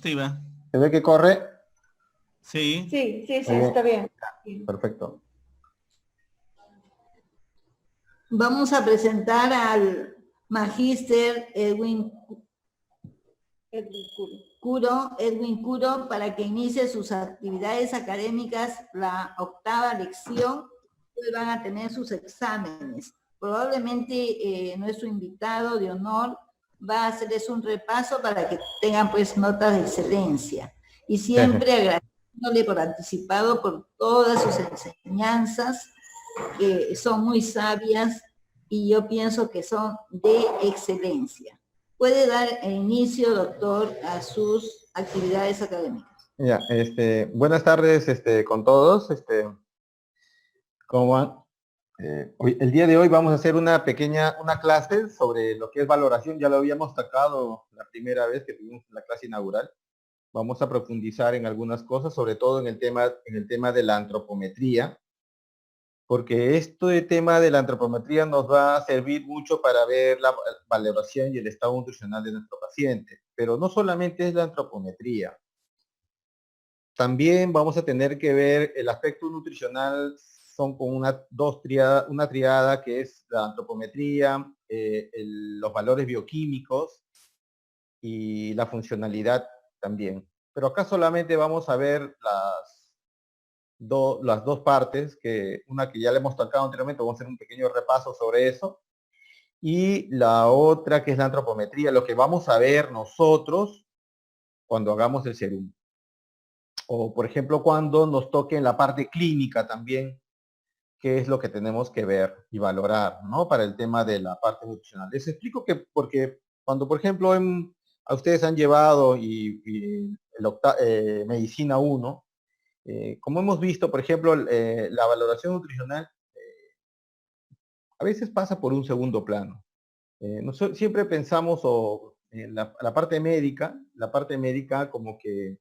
diapositiva. ¿Se ve que corre? Sí. Sí, sí, sí, Muy bien. está bien. Perfecto. Vamos a presentar al magíster Edwin Curo, para que inicie sus actividades académicas, la octava lección. Hoy van a tener sus exámenes. Probablemente nuestro invitado de honor va a hacerles un repaso para que tengan pues notas de excelencia. Y siempre agradeciéndole por anticipado por todas sus enseñanzas, que son muy sabias y yo pienso que son de excelencia. Puede dar inicio, doctor, a sus actividades académicas. Ya, buenas tardes, con todos, ¿cómo van? El día de hoy vamos a hacer una clase sobre lo que es valoración. Ya lo habíamos tocado la primera vez que tuvimos la clase inaugural. Vamos a profundizar en algunas cosas, sobre todo en el tema de la antropometría, porque este tema de la antropometría nos va a servir mucho para ver la valoración y el estado nutricional de nuestro paciente. Pero no solamente es la antropometría. También vamos a tener que ver el aspecto nutricional, son con una triada que es la antropometría, los valores bioquímicos y la funcionalidad también. Pero acá solamente vamos a ver las dos partes, una que ya le hemos tocado anteriormente, vamos a hacer un pequeño repaso sobre eso, y la otra que es la antropometría, lo que vamos a ver nosotros cuando hagamos el serum. O, por ejemplo, cuando nos toque en la parte clínica también, qué es lo que tenemos que ver y valorar, ¿no? Para el tema de la parte nutricional. Les explico que, porque cuando, por ejemplo, a ustedes han llevado Medicina 1, como hemos visto, por ejemplo, la valoración nutricional a veces pasa por un segundo plano. Nosotros siempre pensamos en la parte médica como que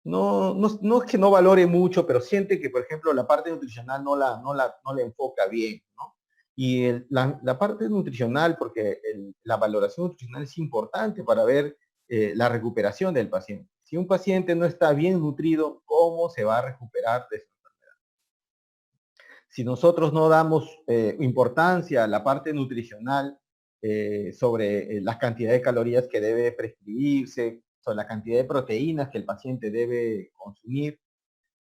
no es que no valore mucho, pero siente que, por ejemplo, la parte nutricional no la enfoca bien, ¿no? Y la parte nutricional, porque la valoración nutricional es importante para ver la recuperación del paciente. Si un paciente no está bien nutrido, ¿cómo se va a recuperar de eso? Si nosotros no damos importancia a la parte nutricional sobre las cantidades de calorías que debe prescribirse, sobre la cantidad de proteínas que el paciente debe consumir,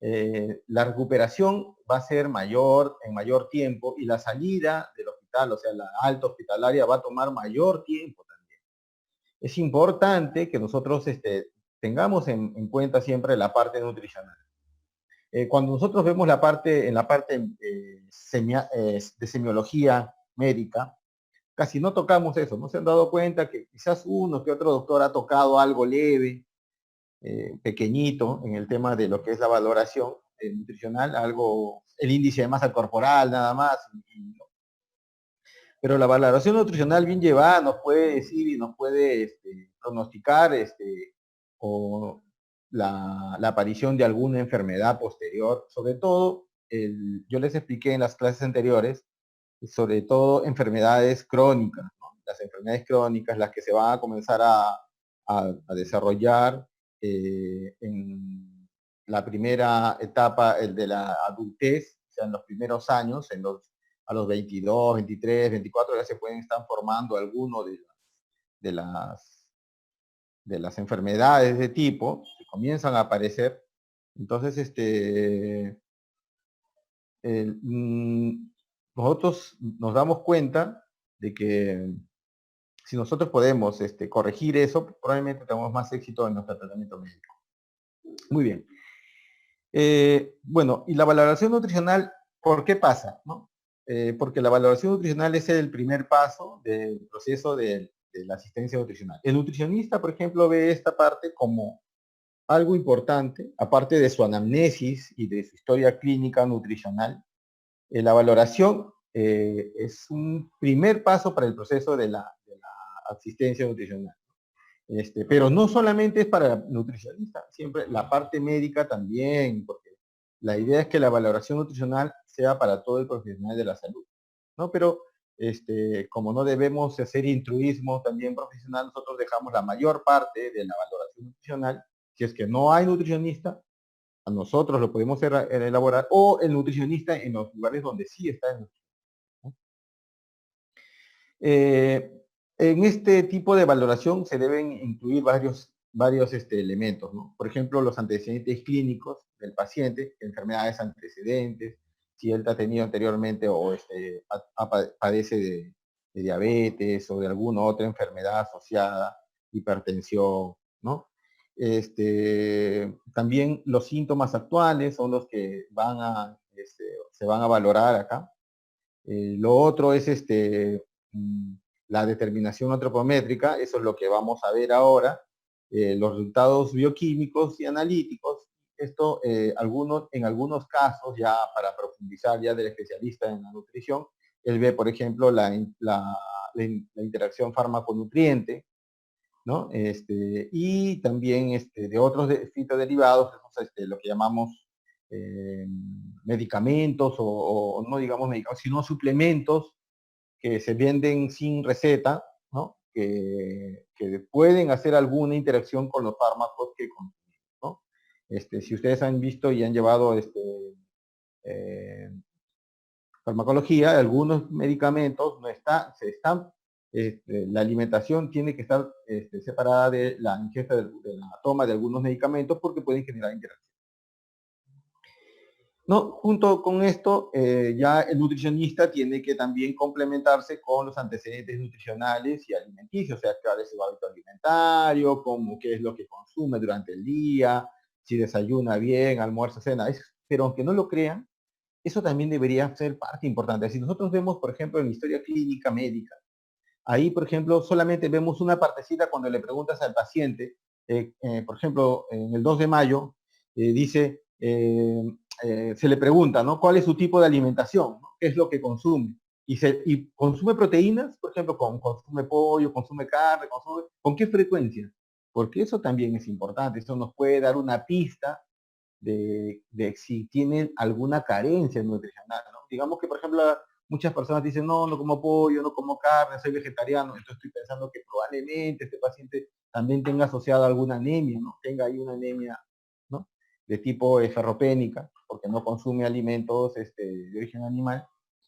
la recuperación va a ser mayor en mayor tiempo y la salida del hospital, o sea, la alta hospitalaria va a tomar mayor tiempo también. Es importante que nosotros tengamos en cuenta siempre la parte nutricional. Cuando nosotros vemos en la parte de semiología médica, casi no tocamos eso. ¿No se han dado cuenta que quizás uno que otro doctor ha tocado algo leve, pequeñito, en el tema de lo que es la valoración nutricional, el índice de masa corporal nada más? Pero la valoración nutricional bien llevada nos puede decir y nos puede pronosticar o la aparición de alguna enfermedad posterior, sobre todo, yo les expliqué en las clases anteriores, sobre todo enfermedades crónicas, ¿no? Las enfermedades crónicas, las que se van a comenzar a desarrollar en la primera etapa, el de la adultez, o sea, en los primeros años, a los 22, 23, 24, ya se pueden estar formando algunos de las enfermedades de tipo que comienzan a aparecer. Entonces, nosotros nos damos cuenta de que si nosotros podemos corregir eso, probablemente tengamos más éxito en nuestro tratamiento médico. Muy bien. Bueno, y la valoración nutricional, ¿por qué pasa? ¿No? Porque la valoración nutricional es el primer paso del proceso de la asistencia nutricional. El nutricionista, por ejemplo, ve esta parte como algo importante, aparte de su anamnesis y de su historia clínica nutricional. La valoración es un primer paso para el proceso de la asistencia nutricional. Pero no solamente es para el nutricionista, siempre la parte médica también, porque la idea es que la valoración nutricional sea para todo el profesional de la salud, ¿no? Pero como no debemos hacer intruismo también profesional, nosotros dejamos la mayor parte de la valoración nutricional Si es que no hay nutricionista, a nosotros lo podemos elaborar, o el nutricionista en los lugares donde sí está el nutricionista. En este tipo de valoración se deben incluir varios elementos, ¿no? Por ejemplo, los antecedentes clínicos del paciente, enfermedades antecedentes, si él ha tenido anteriormente o padece de diabetes o de alguna otra enfermedad asociada, hipertensión, ¿no? También los síntomas actuales son los que se van a valorar acá. Lo otro es la determinación antropométrica, eso es lo que vamos a ver ahora, los resultados bioquímicos y analíticos. Esto, en algunos casos, ya para profundizar ya del especialista en la nutrición, él ve, por ejemplo, la interacción fármaco-nutriente, ¿no? Y también de otros fitoderivados, lo que llamamos medicamentos o no digamos medicamentos, sino suplementos que se venden sin receta, ¿no? Que pueden hacer alguna interacción con los fármacos que consumimos, ¿no? Si ustedes han visto y han llevado farmacología, algunos medicamentos la alimentación tiene que estar separada de la ingesta, de la toma de algunos medicamentos porque pueden generar interacción. No, junto con esto, ya el nutricionista tiene que también complementarse con los antecedentes nutricionales y alimenticios, o sea, cuál es su hábito alimentario, qué es lo que consume durante el día, si desayuna bien, almuerza, cena. Pero aunque no lo crean, eso también debería ser parte importante. Si nosotros vemos, por ejemplo, en la historia clínica médica, ahí, por ejemplo, solamente vemos una partecita cuando le preguntas al paciente, por ejemplo, en el 2 de mayo, dice, se le pregunta, ¿no? ¿Cuál es su tipo de alimentación? ¿No? ¿Qué es lo que consume? Y consume proteínas, por ejemplo, consume pollo, consume carne, ¿con qué frecuencia? Porque eso también es importante, eso nos puede dar una pista de si tienen alguna carencia nutricional, ¿no? Digamos que, por ejemplo, muchas personas dicen, no, no como pollo, no como carne, soy vegetariano, entonces estoy pensando que probablemente este paciente también tenga asociado alguna anemia, ¿no? Tenga ahí una anemia, ¿no? De tipo ferropénica, porque no consume alimentos de origen animal.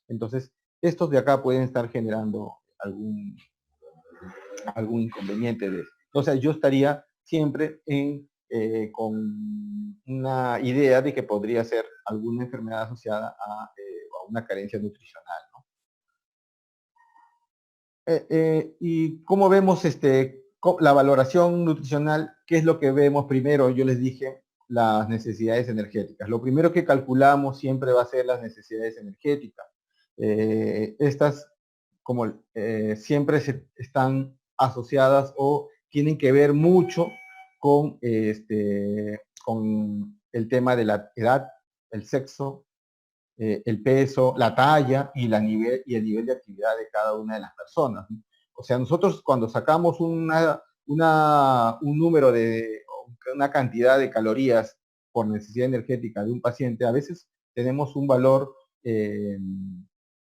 Entonces, estos de acá pueden estar generando algún inconveniente de eso. Entonces, yo estaría siempre con una idea de que podría ser alguna enfermedad asociada a una carencia nutricional, ¿no? Y cómo vemos la valoración nutricional, ¿qué es lo que vemos primero? Yo les dije las necesidades energéticas. Lo primero que calculamos siempre va a ser las necesidades energéticas. Estas, como siempre están asociadas o tienen que ver mucho con, con el tema de la edad, el sexo, el peso, la talla y el nivel de actividad de cada una de las personas. O sea, nosotros cuando sacamos un número una cantidad de calorías por necesidad energética de un paciente, a veces tenemos un valor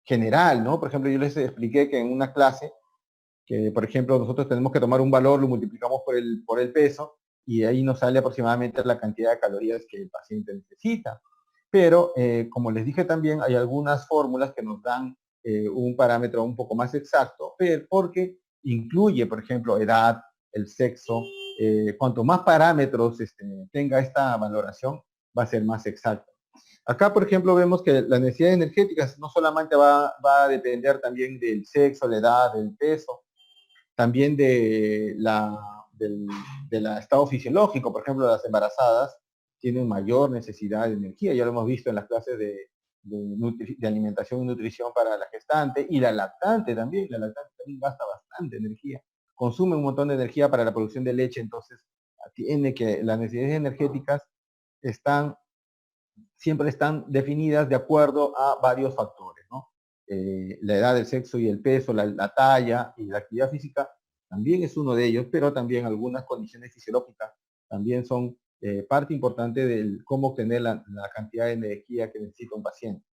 general, ¿no? Por ejemplo, yo les expliqué que en una clase, que por ejemplo nosotros tenemos que tomar un valor, lo multiplicamos por el peso, y ahí nos sale aproximadamente la cantidad de calorías que el paciente necesita. Pero, como les dije también, hay algunas fórmulas que nos dan un parámetro un poco más exacto, porque incluye, por ejemplo, edad, el sexo. Cuanto más parámetros tenga esta valoración, va a ser más exacto. Acá, por ejemplo, vemos que las necesidades energéticas no solamente va a depender también del sexo, la edad, del peso, también del estado fisiológico. Por ejemplo, las embarazadas tienen mayor necesidad de energía, ya lo hemos visto en las clases de alimentación y nutrición para la gestante, y la lactante también gasta bastante energía, consume un montón de energía para la producción de leche. Entonces las necesidades energéticas siempre están definidas de acuerdo a varios factores, ¿no? La edad, el sexo y el peso, la talla y la actividad física también es uno de ellos, pero también algunas condiciones fisiológicas también son parte importante de cómo obtener la cantidad de energía que necesita un paciente.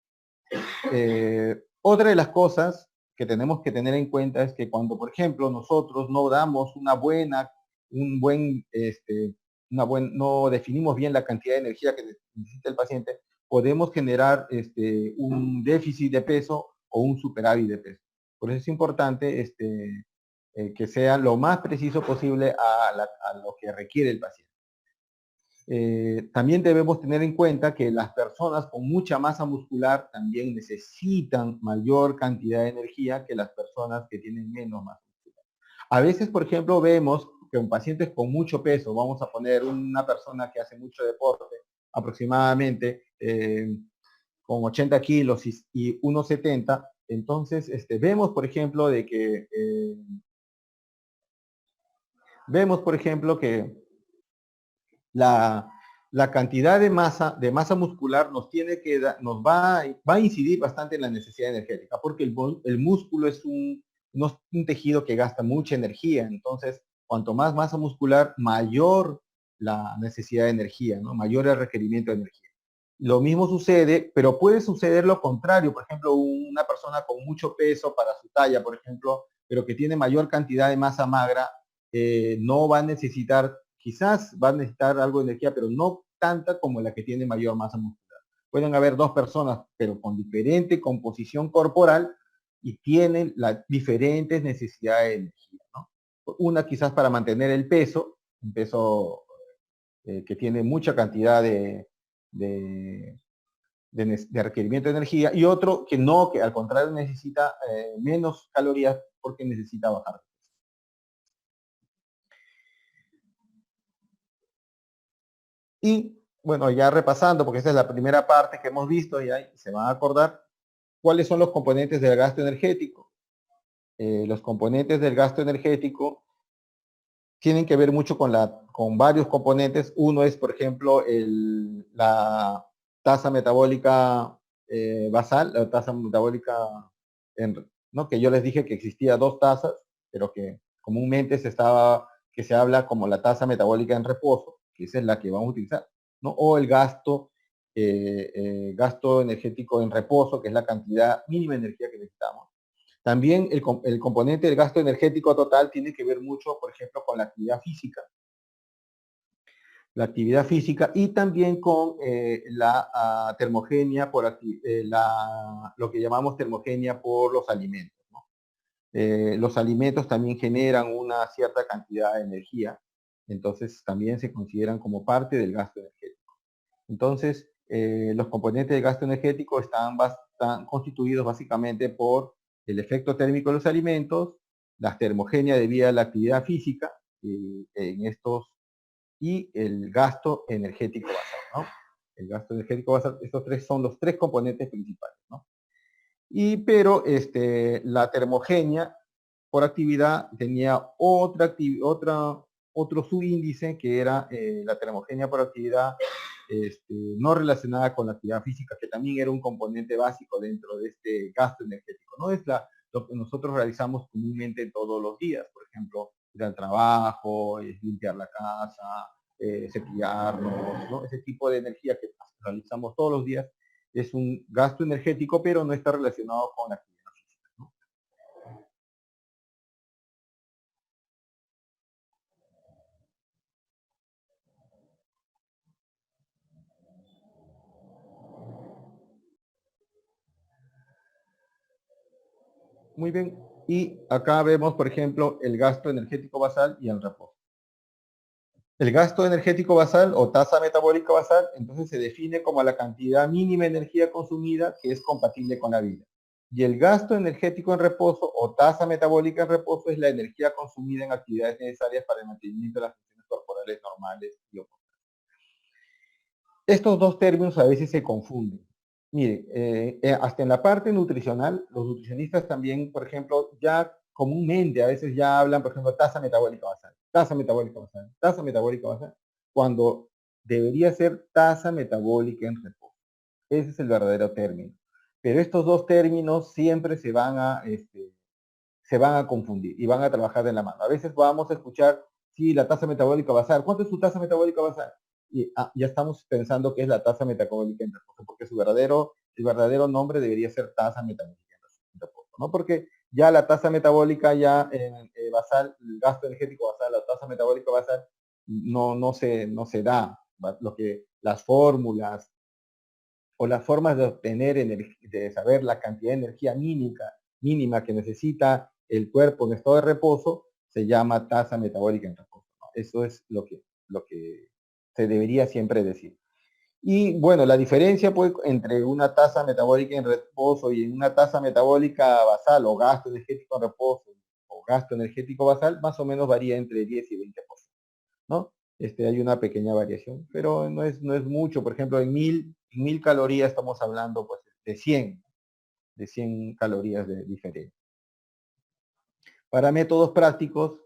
Otra de las cosas que tenemos que tener en cuenta es que cuando, por ejemplo, nosotros no damos un buen no definimos bien la cantidad de energía que necesita el paciente, podemos generar un déficit de peso o un superávit de peso. Por eso es importante que sea lo más preciso posible a lo que requiere el paciente. También debemos tener en cuenta que las personas con mucha masa muscular también necesitan mayor cantidad de energía que las personas que tienen menos masa muscular. A veces, por ejemplo, vemos que en pacientes con mucho peso, vamos a poner una persona que hace mucho deporte, aproximadamente con 80 kilos y 1,70, entonces vemos, por ejemplo, que la, la cantidad de masa muscular nos va a incidir bastante en la necesidad energética, porque el músculo no es un tejido que gasta mucha energía, entonces cuanto más masa muscular, mayor la necesidad de energía, ¿no? Mayor el requerimiento de energía. Lo mismo sucede, pero puede suceder lo contrario, por ejemplo, una persona con mucho peso para su talla, por ejemplo, pero que tiene mayor cantidad de masa magra, no va a necesitar, quizás va a necesitar algo de energía, pero no tanta como la que tiene mayor masa muscular. Pueden haber dos personas, pero con diferente composición corporal y tienen las diferentes necesidades de energía, ¿no? Una quizás para mantener el peso, un peso que tiene mucha cantidad de, requerimiento de energía, y otro que no, que al contrario necesita menos calorías porque necesita bajar. Y bueno, ya repasando, porque esta es la primera parte que hemos visto, y ahí se van a acordar cuáles son los componentes del gasto energético. Los componentes del gasto energético tienen que ver mucho con varios componentes. Uno es, por ejemplo, la tasa metabólica basal, la tasa metabólica, ¿no? Que yo les dije que existía dos tasas, pero que comúnmente que se habla como la tasa metabólica en reposo, que esa es la que vamos a utilizar, ¿no? O el gasto energético en reposo, que es la cantidad mínima de energía que necesitamos. También el componente del gasto energético total tiene que ver mucho, por ejemplo, con la actividad física. La actividad física y también con la termogenia, lo que llamamos termogenia por los alimentos, ¿no? Los alimentos también generan una cierta cantidad de energía, entonces también se consideran como parte del gasto energético. Entonces, los componentes del gasto energético están constituidos básicamente por el efecto térmico de los alimentos, la termogenia debido a la actividad física y el gasto energético basal, ¿no? El gasto energético basal, estos tres son los tres componentes principales, ¿no? Pero la termogenia por actividad tenía otro subíndice que era la termogenia por actividad no relacionada con la actividad física, que también era un componente básico dentro de este gasto energético. No es lo que nosotros realizamos comúnmente todos los días, por ejemplo, ir al trabajo, limpiar la casa, cepillarnos, ¿no? Ese tipo de energía que realizamos todos los días es un gasto energético, pero no está relacionado con la actividad física, ¿no? Muy bien. Y acá vemos, por ejemplo, el gasto energético basal y el reposo. El gasto energético basal o tasa metabólica basal, entonces se define como la cantidad mínima de energía consumida que es compatible con la vida. Y el gasto energético en reposo o tasa metabólica en reposo es la energía consumida en actividades necesarias para el mantenimiento de las funciones corporales normales y óptimas. Estos dos términos a veces se confunden. Mire, hasta en la parte nutricional, los nutricionistas también, por ejemplo, ya comúnmente a veces ya hablan, por ejemplo, tasa metabólica basal, tasa metabólica basal, tasa metabólica basal, cuando debería ser tasa metabólica en reposo. Ese es el verdadero término. Pero estos dos términos siempre se van a confundir y van a trabajar de la mano. A veces vamos a escuchar, sí, la tasa metabólica basal. ¿Cuánto es su tasa metabólica basal? Y ya estamos pensando que es la tasa metabólica en reposo, porque el verdadero nombre debería ser tasa metabólica en reposo, ¿no? Porque ya la tasa metabólica basal, el gasto energético basal, la tasa metabólica basal, no se da. Lo que las fórmulas o las formas de obtener, de saber la cantidad de energía mínima que necesita el cuerpo en estado de reposo, se llama tasa metabólica en reposo, ¿no? Eso es lo que se debería siempre decir. Y bueno, la diferencia pues, entre una tasa metabólica en reposo y una tasa metabólica basal o gasto energético en reposo o gasto energético basal, más o menos varía entre 10 y 20%, ¿no? Hay una pequeña variación, pero no es mucho. Por ejemplo, en 1000 calorías estamos hablando pues, de 100 calorías de diferencia. Para métodos prácticos,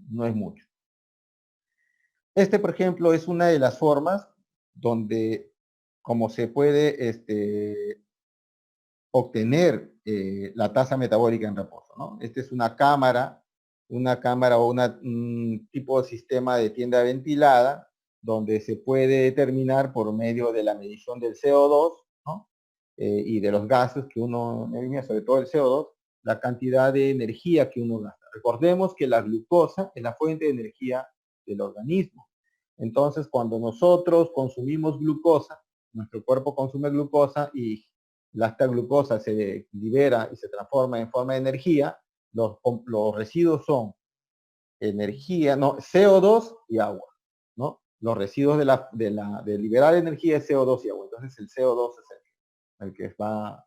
no es mucho. Por ejemplo, es una de las formas donde, como se puede obtener la tasa metabólica en reposo, ¿no? Esta es una cámara o un tipo de sistema de tienda ventilada donde se puede determinar por medio de la medición del CO2, ¿no? Y de los gases que uno emite, sobre todo el CO2, la cantidad de energía que uno gasta. Recordemos que la glucosa es la fuente de energía del organismo. Entonces, cuando nosotros consumimos glucosa, nuestro cuerpo consume glucosa y esta glucosa se libera y se transforma en forma de energía, los residuos son energía, no, CO2 y agua, ¿no? Los residuos de liberar energía es CO2 y agua. Entonces el CO2 es el que va a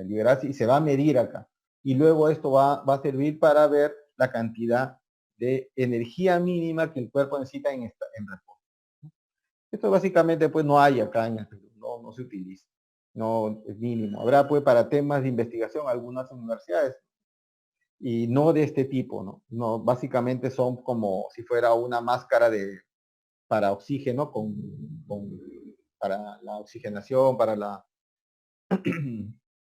liberarse y se va a medir acá. Y luego esto va a servir para ver la cantidad de energía mínima que el cuerpo necesita en reposo. Esto básicamente pues no hay acá en el Perú, no se utiliza, no es mínimo. Habrá pues para temas de investigación algunas universidades y no de este tipo, ¿no? No, básicamente son como si fuera una máscara para oxígeno, para la oxigenación, para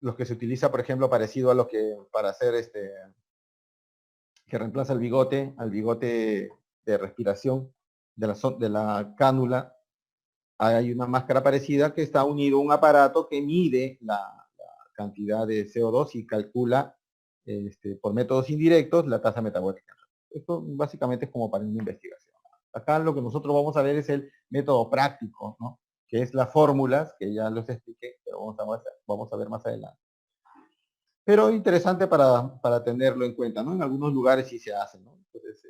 los que se utiliza, por ejemplo, parecido a lo que para hacer que reemplaza al bigote de respiración de la cánula. Hay una máscara parecida que está unido a un aparato que mide la cantidad de CO2 y calcula por métodos indirectos la tasa metabólica. Esto básicamente es como para una investigación. Acá lo que nosotros vamos a ver es el método práctico, ¿no? Que es las fórmulas, que ya los expliqué, pero vamos a ver más adelante. Pero interesante para tenerlo en cuenta, ¿no? En algunos lugares sí se hace, ¿no? Entonces,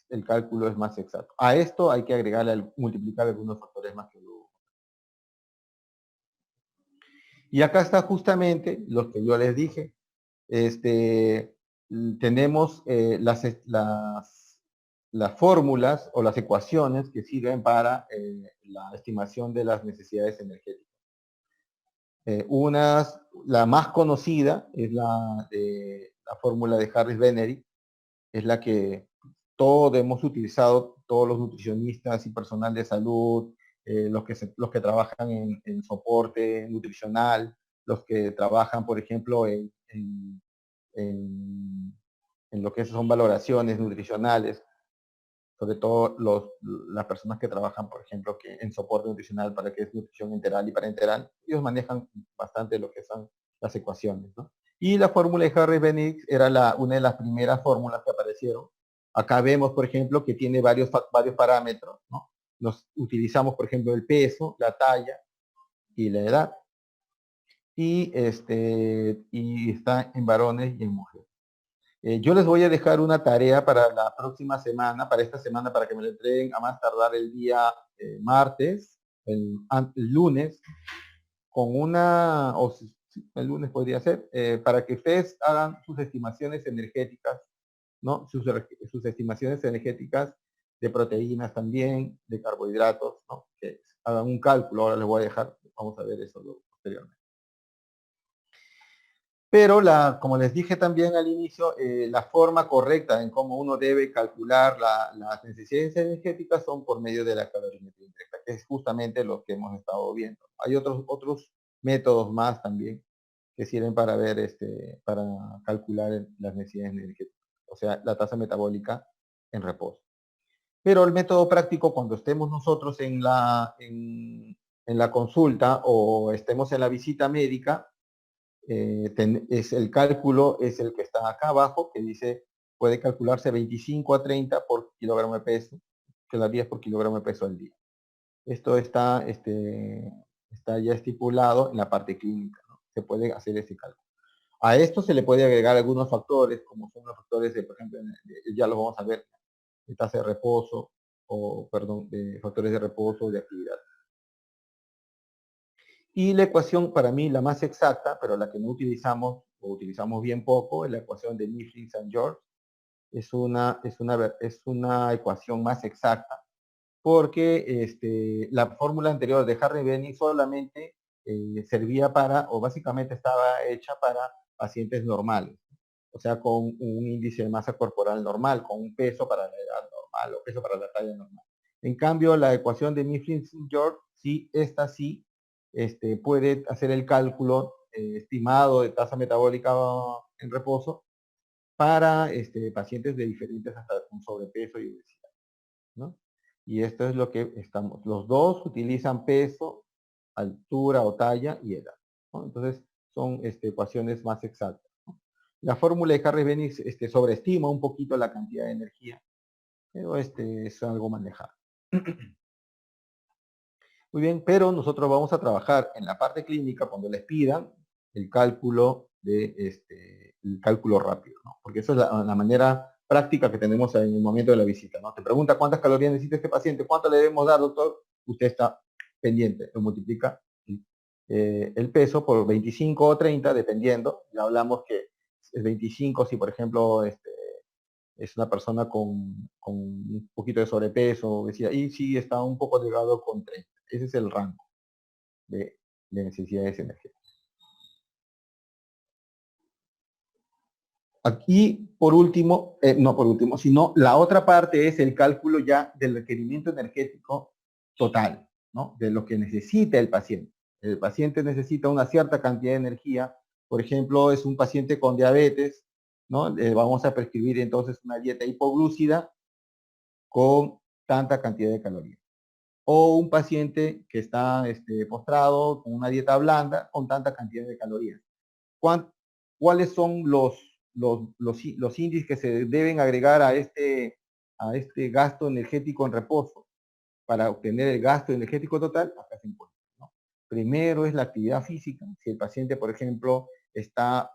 el cálculo es más exacto. A esto hay que agregarle, multiplicar algunos factores más que luego. Y acá está justamente lo que yo les dije. Tenemos las fórmulas o las ecuaciones que sirven para la estimación de las necesidades energéticas. La más conocida es la fórmula de Harris-Benedict, es la que todos hemos utilizado, todos los nutricionistas y personal de salud, los que trabajan en soporte nutricional, los que trabajan, por ejemplo, en lo que son valoraciones nutricionales, sobre todo las personas que trabajan, por ejemplo, en soporte nutricional para que es nutrición enteral y parenteral, ellos manejan bastante lo que son las ecuaciones, ¿no? Y la fórmula de Harris-Benedict era una de las primeras fórmulas que aparecieron. Acá vemos, por ejemplo, que tiene varios parámetros, ¿no? Nos utilizamos, por ejemplo, el peso, la talla y la edad. Y está en varones y en mujeres. Yo les voy a dejar una tarea para la próxima semana, para esta semana, para que me la entreguen a más tardar el día martes, el lunes, con el lunes podría ser, para que ustedes hagan sus estimaciones energéticas, ¿no? Sus estimaciones energéticas de proteínas también, de carbohidratos, ¿no? Que hagan un cálculo, ahora les voy a dejar, vamos a ver eso posteriormente. Pero como les dije también al inicio, la forma correcta en cómo uno debe calcular las necesidades energéticas son por medio de la calorimetría indirecta, que es justamente lo que hemos estado viendo. Hay otros métodos más también que sirven para ver, para calcular las necesidades energéticas, o sea, la tasa metabólica en reposo. Pero el método práctico, cuando estemos nosotros en la consulta o estemos en la visita médica, el cálculo es el que está acá abajo, que dice puede calcularse 25 a 30 por kilogramo de peso. calorías por kilogramo de peso al día. Esto está ya estipulado en la parte clínica, ¿no? Se puede hacer ese cálculo. A esto se le puede agregar algunos factores, como son los factores de, por ejemplo, ya lo vamos a ver, de tasa de reposo, o perdón, de factores de reposo o de actividad. Y la ecuación para mí la más exacta, pero la que no utilizamos o utilizamos bien poco, es la ecuación de Mifflin-St. George. Es una ecuación más exacta porque la fórmula anterior de Harry-Benning solamente servía para, o básicamente estaba hecha para pacientes normales, o sea, con un índice de masa corporal normal, con un peso para la edad normal o peso para la talla normal. En cambio, la ecuación de Mifflin-St. George, sí, esta sí puede hacer el cálculo estimado de tasa metabólica en reposo para pacientes de diferentes hasta con sobrepeso y obesidad, ¿no? Y esto es lo que estamos. Los dos utilizan peso, altura o talla y edad, ¿no? Entonces son ecuaciones más exactas, ¿no? La fórmula de Harry-Benning sobreestima un poquito la cantidad de energía, pero es algo manejable. Muy bien, pero nosotros vamos a trabajar en la parte clínica cuando les pidan el cálculo el cálculo rápido, ¿no? Porque eso es la manera práctica que tenemos en el momento de la visita, ¿no? Te pregunta cuántas calorías necesita este paciente, cuánto le debemos dar, doctor. Usted está pendiente, lo multiplica el peso por 25 o 30, dependiendo. Ya hablamos que es 25 si, por ejemplo, es una persona con un poquito de sobrepeso, obesidad, y si está un poco delgado con 30. Ese es el rango de necesidades energéticas. Aquí, por último, no por último, sino la otra parte es el cálculo ya del requerimiento energético total, ¿no? De lo que necesita el paciente. El paciente necesita una cierta cantidad de energía. Por ejemplo, es un paciente con diabetes, ¿no? Vamos a prescribir entonces una dieta hipoglúcida con tanta cantidad de calorías. O un paciente que está postrado con una dieta blanda con tanta cantidad de calorías. ¿Cuáles son los índices que se deben agregar a este gasto energético en reposo para obtener el gasto energético total? Acá se encuentra, ¿no? Primero es la actividad física. Si el paciente, por ejemplo, está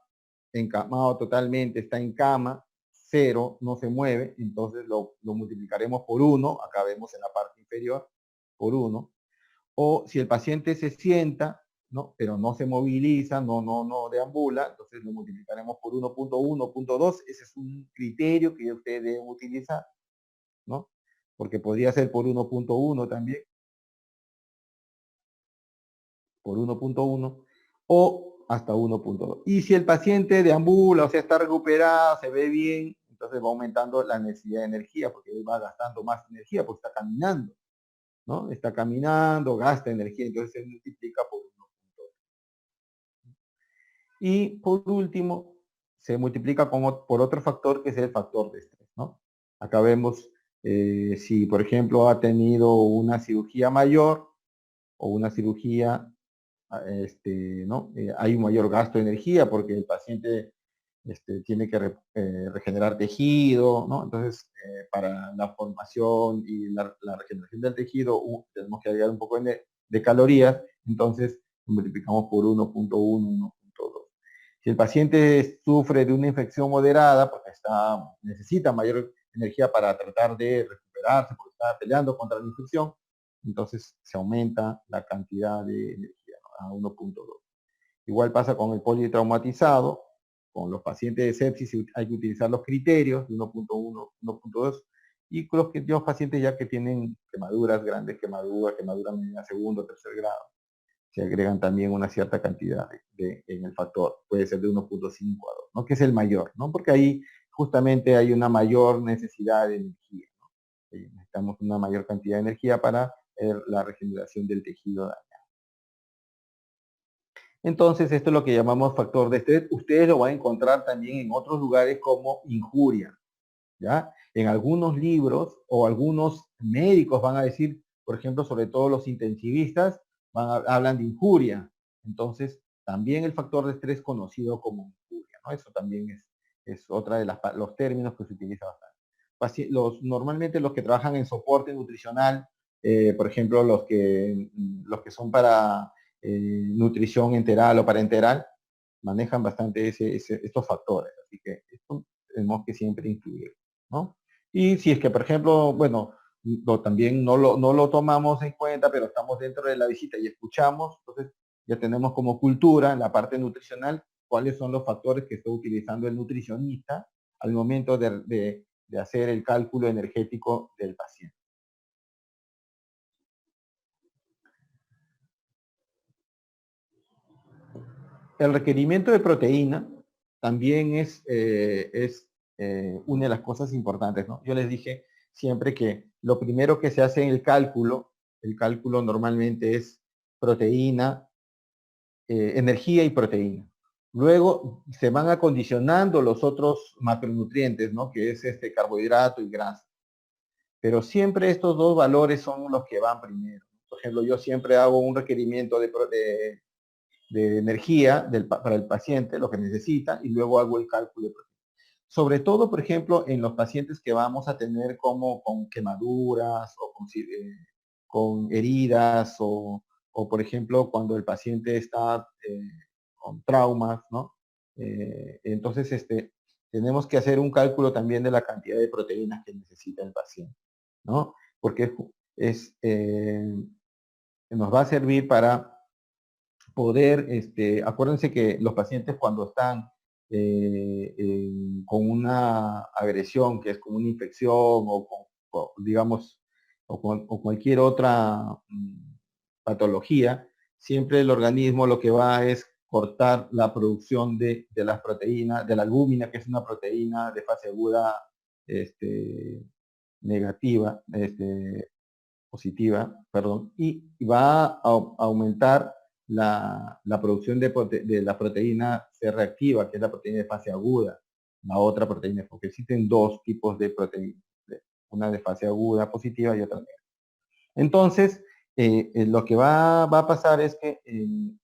encamado totalmente, está en cama, 0, no se mueve, entonces lo multiplicaremos por 1, acá vemos en la parte inferior, por 1. O si el paciente se sienta, ¿no? Pero no se moviliza, no deambula, entonces lo multiplicaremos por 1.1, 1.2. Ese es un criterio que ustedes deben utilizar, ¿no? Porque podría ser por 1.1 también, por 1.1, o hasta 1.2. Y si el paciente deambula, o sea, está recuperado, se ve bien, entonces va aumentando la necesidad de energía, porque él va gastando más energía, porque está caminando, ¿no? Está caminando, gasta energía, entonces se multiplica por 1.2. Y por último, se multiplica por otro factor que es el factor de estrés, ¿no? Acá vemos si, por ejemplo, ha tenido una cirugía mayor o una cirugía, ¿no? Hay un mayor gasto de energía porque el paciente tiene que regenerar tejido, ¿no? Entonces, para la formación y la regeneración del tejido, tenemos que agregar un poco de calorías, entonces multiplicamos por 1.1, 1.2. Si el paciente sufre de una infección moderada, porque necesita mayor energía para tratar de recuperarse, porque está peleando contra la infección, entonces se aumenta la cantidad de energía, ¿no? A 1.2. Igual pasa con el politraumatizado, con los pacientes de sepsis hay que utilizar los criterios de 1.1, 1.2, y con los pacientes ya que tienen quemaduras, grandes quemaduras media, segundo, tercer grado, se agregan también una cierta cantidad en el factor, puede ser de 1.5 a 2, ¿no? Que es el mayor, ¿no? Porque ahí justamente hay una mayor necesidad de energía, ¿no? Necesitamos una mayor cantidad de energía para la regeneración del tejido dañado. Entonces, esto es lo que llamamos factor de estrés. Ustedes lo van a encontrar también en otros lugares como injuria, ¿ya? En algunos libros o algunos médicos van a decir, por ejemplo, sobre todo los intensivistas, hablan de injuria. Entonces, también el factor de estrés conocido como injuria, ¿no? Eso también es otra de los términos que se utiliza bastante. normalmente los que trabajan en soporte nutricional, por ejemplo, los que son para nutrición enteral o parenteral, manejan bastante estos factores. Así que esto tenemos que siempre incluir, ¿no? Y si es que, por ejemplo, bueno, también no lo tomamos en cuenta, pero estamos dentro de la visita y escuchamos, entonces ya tenemos como cultura en la parte nutricional cuáles son los factores que está utilizando el nutricionista al momento de hacer el cálculo energético del paciente. El requerimiento de proteína también es una de las cosas importantes, ¿no? Yo les dije siempre que lo primero que se hace en el cálculo normalmente es proteína, energía y proteína. Luego se van acondicionando los otros macronutrientes, ¿no? Que es carbohidrato y grasa. Pero siempre estos dos valores son los que van primero. Por ejemplo, yo siempre hago un requerimiento de energía para el paciente, lo que necesita, y luego hago el cálculo de proteína. Sobre todo, por ejemplo, en los pacientes que vamos a tener como con quemaduras o con heridas o, por ejemplo, cuando el paciente está con traumas, ¿no? Entonces, tenemos que hacer un cálculo también de la cantidad de proteínas que necesita el paciente, ¿no? Porque nos va a servir para poder, acuérdense que los pacientes cuando están con una agresión, que es como una infección digamos, o cualquier otra patología, siempre el organismo lo que va es cortar la producción de las proteínas, de la albúmina, que es una proteína de fase aguda negativa, positiva, perdón, y va a aumentar la producción de la proteína C reactiva, que es la proteína de fase aguda, la otra proteína, porque existen dos tipos de proteínas, una de fase aguda positiva y otra negativa. Entonces, lo que va a pasar es que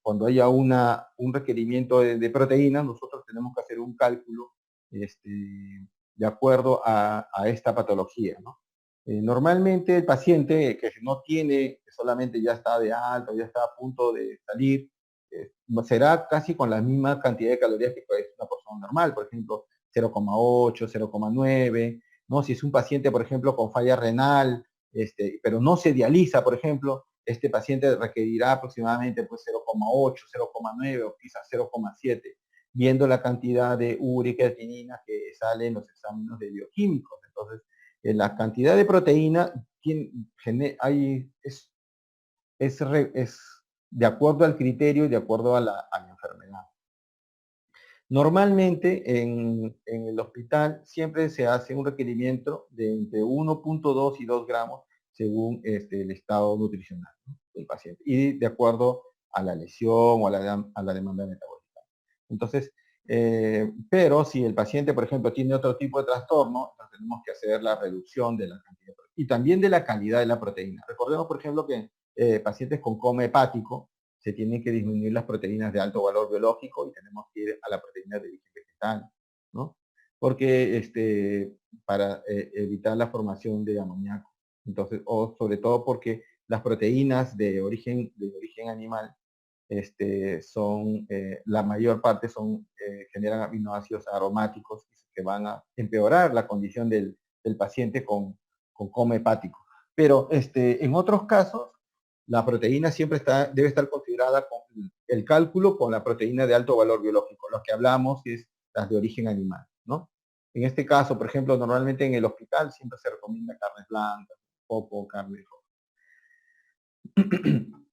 cuando haya un requerimiento de proteínas, nosotros tenemos que hacer un cálculo de acuerdo a esta patología, ¿no? Normalmente el paciente que no tiene, que solamente ya está de alta, ya está a punto de salir, será casi con la misma cantidad de calorías que puede ser una persona normal, por ejemplo, 0,8, 0,9, ¿no? Si es un paciente, por ejemplo, con falla renal, pero no se dializa, por ejemplo, este paciente requerirá aproximadamente pues 0,8, 0,9 o quizás 0,7, viendo la cantidad de urea y creatinina que sale en los exámenes de bioquímicos. Entonces, la cantidad de proteína es de acuerdo al criterio y de acuerdo a la enfermedad. Normalmente en el hospital siempre se hace un requerimiento de entre 1.2 y 2 gramos según el estado nutricional, ¿no?, del paciente y de acuerdo a la lesión o a la demanda metabólica. Entonces, pero si el paciente, por ejemplo, tiene otro tipo de trastorno, entonces tenemos que hacer la reducción de la cantidad de proteína y también de la calidad de la proteína. Recordemos, por ejemplo, que pacientes con coma hepático se tienen que disminuir las proteínas de alto valor biológico y tenemos que ir a la proteína de origen vegetal, ¿no? Porque para evitar la formación de amoníaco. Entonces, o sobre todo porque las proteínas de origen animal la mayor parte generan aminoácidos aromáticos que van a empeorar la condición del paciente con coma hepático. Pero en otros casos, la proteína siempre debe estar considerada con el cálculo con la proteína de alto valor biológico, lo que hablamos es las de origen animal, ¿no? En este caso, por ejemplo, normalmente en el hospital siempre se recomienda carnes blancas, poco carne roja.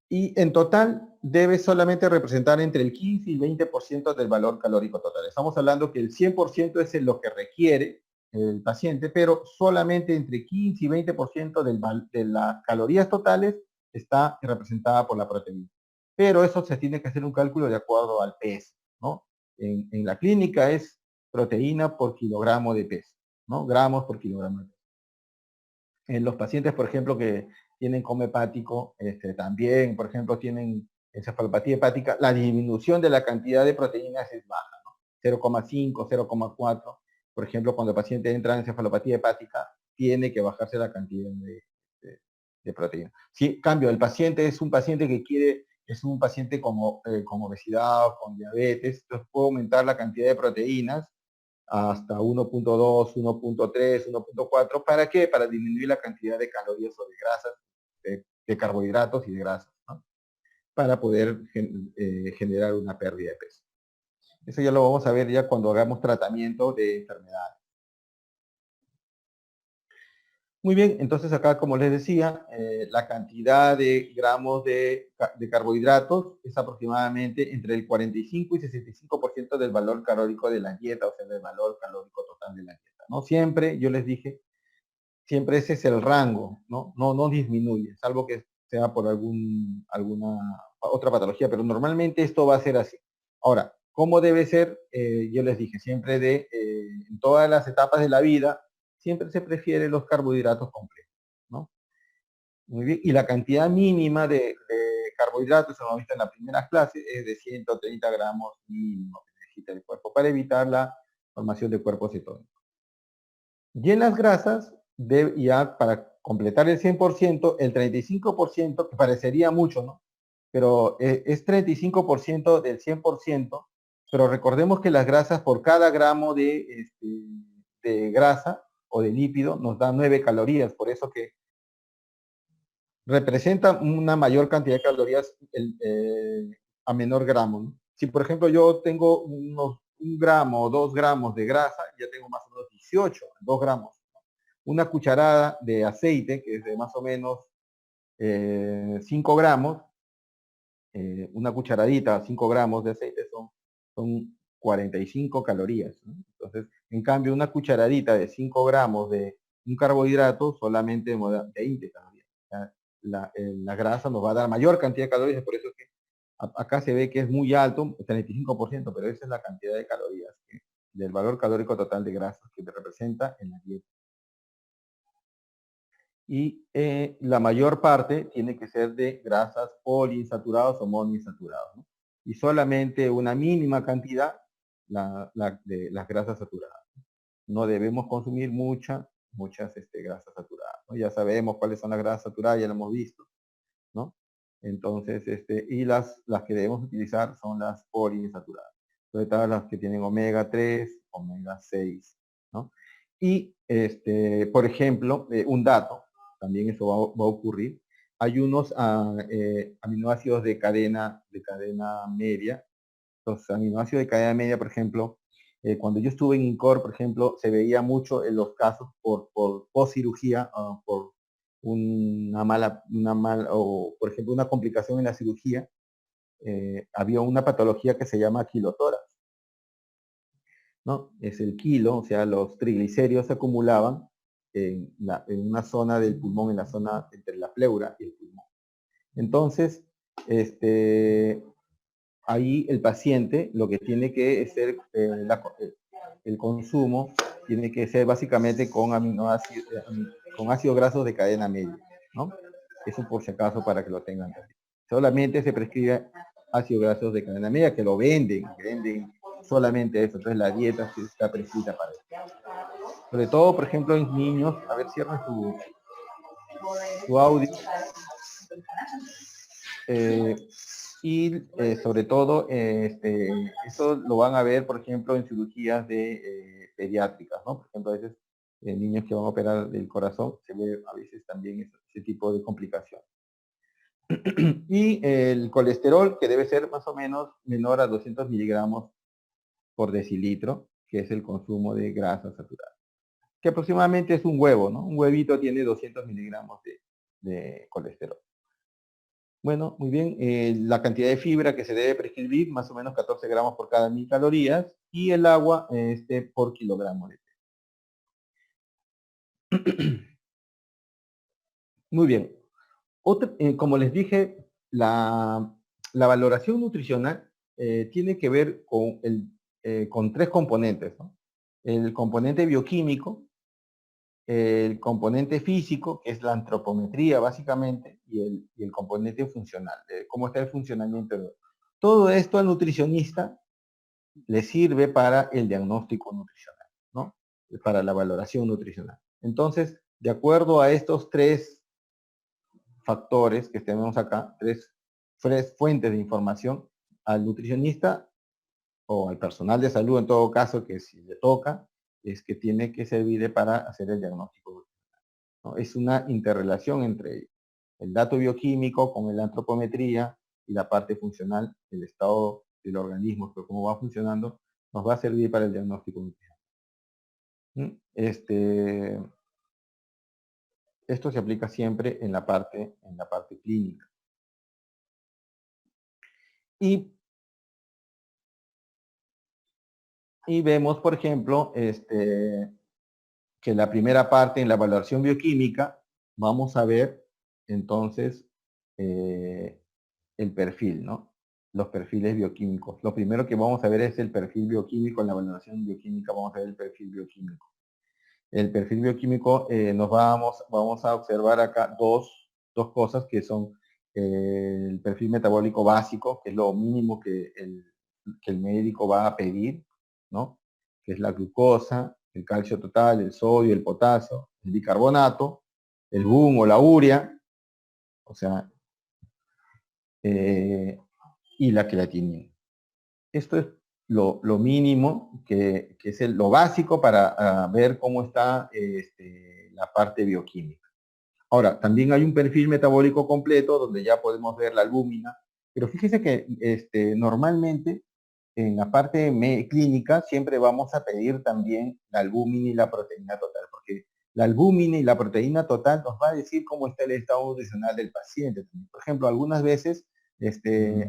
Y en total debe solamente representar entre el 15 y 20% del valor calórico total. Estamos hablando que el 100% es lo que requiere el paciente, pero solamente entre 15 y 20% de las calorías totales está representada por la proteína. Pero eso se tiene que hacer un cálculo de acuerdo al peso, ¿no? En la clínica es proteína por kilogramo de peso, ¿no? Gramos por kilogramo de peso. En los pacientes, por ejemplo, que tienen coma hepático, también, por ejemplo, tienen encefalopatía hepática, la disminución de la cantidad de proteínas es baja, ¿no? 0,5, 0,4. por ejemplo, cuando el paciente entra en encefalopatía hepática, tiene que bajarse la cantidad de proteína. Si, en cambio, el paciente es un paciente que quiere, es un paciente con obesidad o con diabetes, entonces puedo aumentar la cantidad de proteínas hasta 1.2, 1.3, 1.4. ¿Para qué? Para disminuir la cantidad de calorías o de grasas, de carbohidratos y de grasas, ¿no? Para poder generar una pérdida de peso. Eso ya lo vamos a ver ya cuando hagamos tratamiento de enfermedades. Muy bien, entonces acá, como les decía, la cantidad de gramos de carbohidratos es aproximadamente entre el 45 y 65% del valor calórico de la dieta, o sea, del valor calórico total de la dieta, ¿no? Siempre, yo les dije, siempre ese es el rango, ¿no? No disminuye, salvo que sea por alguna otra patología, pero normalmente esto va a ser así. Ahora, ¿cómo debe ser? Yo les dije, siempre en todas las etapas de la vida, siempre se prefiere los carbohidratos completos, ¿no? Muy bien, y la cantidad mínima de carbohidratos, como hemos visto en la primera clase, es de 130 gramos mínimo que necesita el cuerpo para evitar la formación de cuerpos cetónicos. Y en las grasas, ya para completar el 100%, el 35%, que parecería mucho, ¿no? Pero es 35% del 100%, pero recordemos que las grasas por cada gramo de grasa o de lípido nos da 9 calorías, por eso que representa una mayor cantidad de calorías a menor gramo, ¿no? Si por ejemplo yo tengo un gramo o 2 gramos de grasa, ya tengo más o menos 18, 2 gramos. Una cucharada de aceite, que es de más o menos 5 gramos, una cucharadita, 5 gramos de aceite son 45 calorías, ¿no? Entonces, en cambio, una cucharadita de 5 gramos de un carbohidrato solamente da 20 calorías. La grasa nos va a dar mayor cantidad de calorías, por eso es que acá se ve que es muy alto, 35%, pero esa es la cantidad de calorías del valor calórico total de grasas que te representa en la dieta. Y la mayor parte tiene que ser de grasas poliinsaturadas o monoinsaturadas, ¿no? Y solamente una mínima cantidad de las grasas saturadas. No debemos consumir muchas grasas saturadas, ¿no? Ya sabemos cuáles son las grasas saturadas, ya lo hemos visto, ¿no? Entonces, y las que debemos utilizar son las poliinsaturadas, sobre todo las que tienen omega 3, omega 6, ¿no? Y, por ejemplo, un dato, también eso va a ocurrir, hay unos aminoácidos de cadena media. Los aminoácidos de cadena media, por ejemplo, cuando yo estuve en INCOR, por ejemplo, se veía mucho en los casos por post-cirugía, por o por ejemplo, una complicación en la cirugía, había una patología que se llama quilotórax, ¿no? Es el kilo, o sea, los triglicéridos se acumulaban en una zona del pulmón, en la zona entre la pleura y el pulmón. Entonces, ahí el paciente lo que tiene que ser, el consumo tiene que ser básicamente con con ácidos grasos de cadena media, ¿no? Eso por si acaso para que lo tengan. Solamente se prescribe ácidos grasos de cadena media que lo venden solamente eso. Entonces la dieta sí está prescrita para eso. Sobre todo, por ejemplo, en niños, a ver, cierra su audio. Y sobre todo, eso lo van a ver, por ejemplo, en cirugías pediátricas, ¿no? Por ejemplo, a veces niños que van a operar del corazón, se ve a veces también ese tipo de complicación. Y el colesterol, que debe ser más o menos menor a 200 miligramos por decilitro, que es el consumo de grasa saturada. Que aproximadamente es un huevo, ¿no? Un huevito tiene 200 miligramos de colesterol. Bueno, muy bien. La cantidad de fibra que se debe prescribir, más o menos 14 gramos por cada 1000 calorías, y el agua por kilogramo de peso. Muy bien. Como les dije, la valoración nutricional tiene que ver con 3 componentes, ¿no? El componente bioquímico, el componente físico, que es la antropometría básicamente, y el componente funcional, de cómo está el funcionamiento. Todo esto al nutricionista le sirve para el diagnóstico nutricional, ¿no? para la valoración nutricional. Entonces, de acuerdo a estos tres factores que tenemos acá, tres fuentes de información, al nutricionista o al personal de salud, en todo caso, que si le toca, es que tiene que servir para hacer el diagnóstico, ¿no? Es una interrelación entre el dato bioquímico con la antropometría y la parte funcional, el estado del organismo, pero cómo va funcionando, nos va a servir para el diagnóstico nutricional. Esto se aplica siempre en la parte clínica. Y vemos, por ejemplo, que la primera parte en la evaluación bioquímica, vamos a ver entonces el perfil, ¿no? Los perfiles bioquímicos. Lo primero que vamos a ver es el perfil bioquímico. En la evaluación bioquímica vamos a ver el perfil bioquímico. El perfil bioquímico vamos a observar acá dos cosas que son el perfil metabólico básico, que es lo mínimo que el médico va a pedir, ¿no? Que es la glucosa, el calcio total, el sodio, el potasio, el bicarbonato, el BUN o la urea, o sea, y la creatinina. Esto es lo mínimo, que es lo básico para ver cómo está la parte bioquímica. Ahora, también hay un perfil metabólico completo donde ya podemos ver la albúmina, pero fíjese que normalmente en la parte clínica siempre vamos a pedir también la albúmina y la proteína total, porque la albúmina y la proteína total nos va a decir cómo está el estado nutricional del paciente. Por ejemplo, algunas veces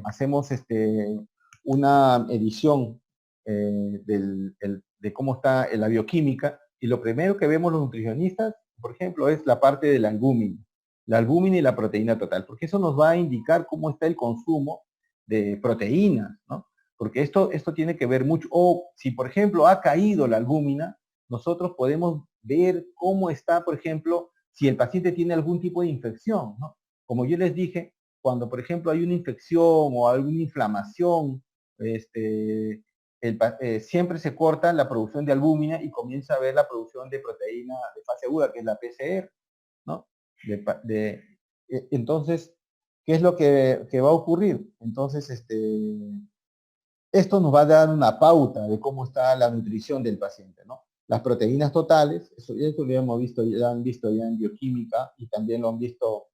hacemos una edición de cómo está la bioquímica, y lo primero que vemos los nutricionistas, por ejemplo, es la parte de la albúmina y la proteína total, porque eso nos va a indicar cómo está el consumo de proteínas, ¿no? Porque esto tiene que ver mucho, o si por ejemplo ha caído la albúmina, nosotros podemos ver cómo está, por ejemplo, si el paciente tiene algún tipo de infección, ¿no? Como yo les dije, cuando por ejemplo hay una infección o alguna inflamación, siempre se corta la producción de albúmina y comienza a ver la producción de proteína de fase aguda, que es la PCR, ¿no? Entonces, ¿qué es lo que va a ocurrir? Entonces, esto nos va a dar una pauta de cómo está la nutrición del paciente, ¿no? Las proteínas totales, eso lo hemos visto, ya han visto ya en bioquímica y también lo han visto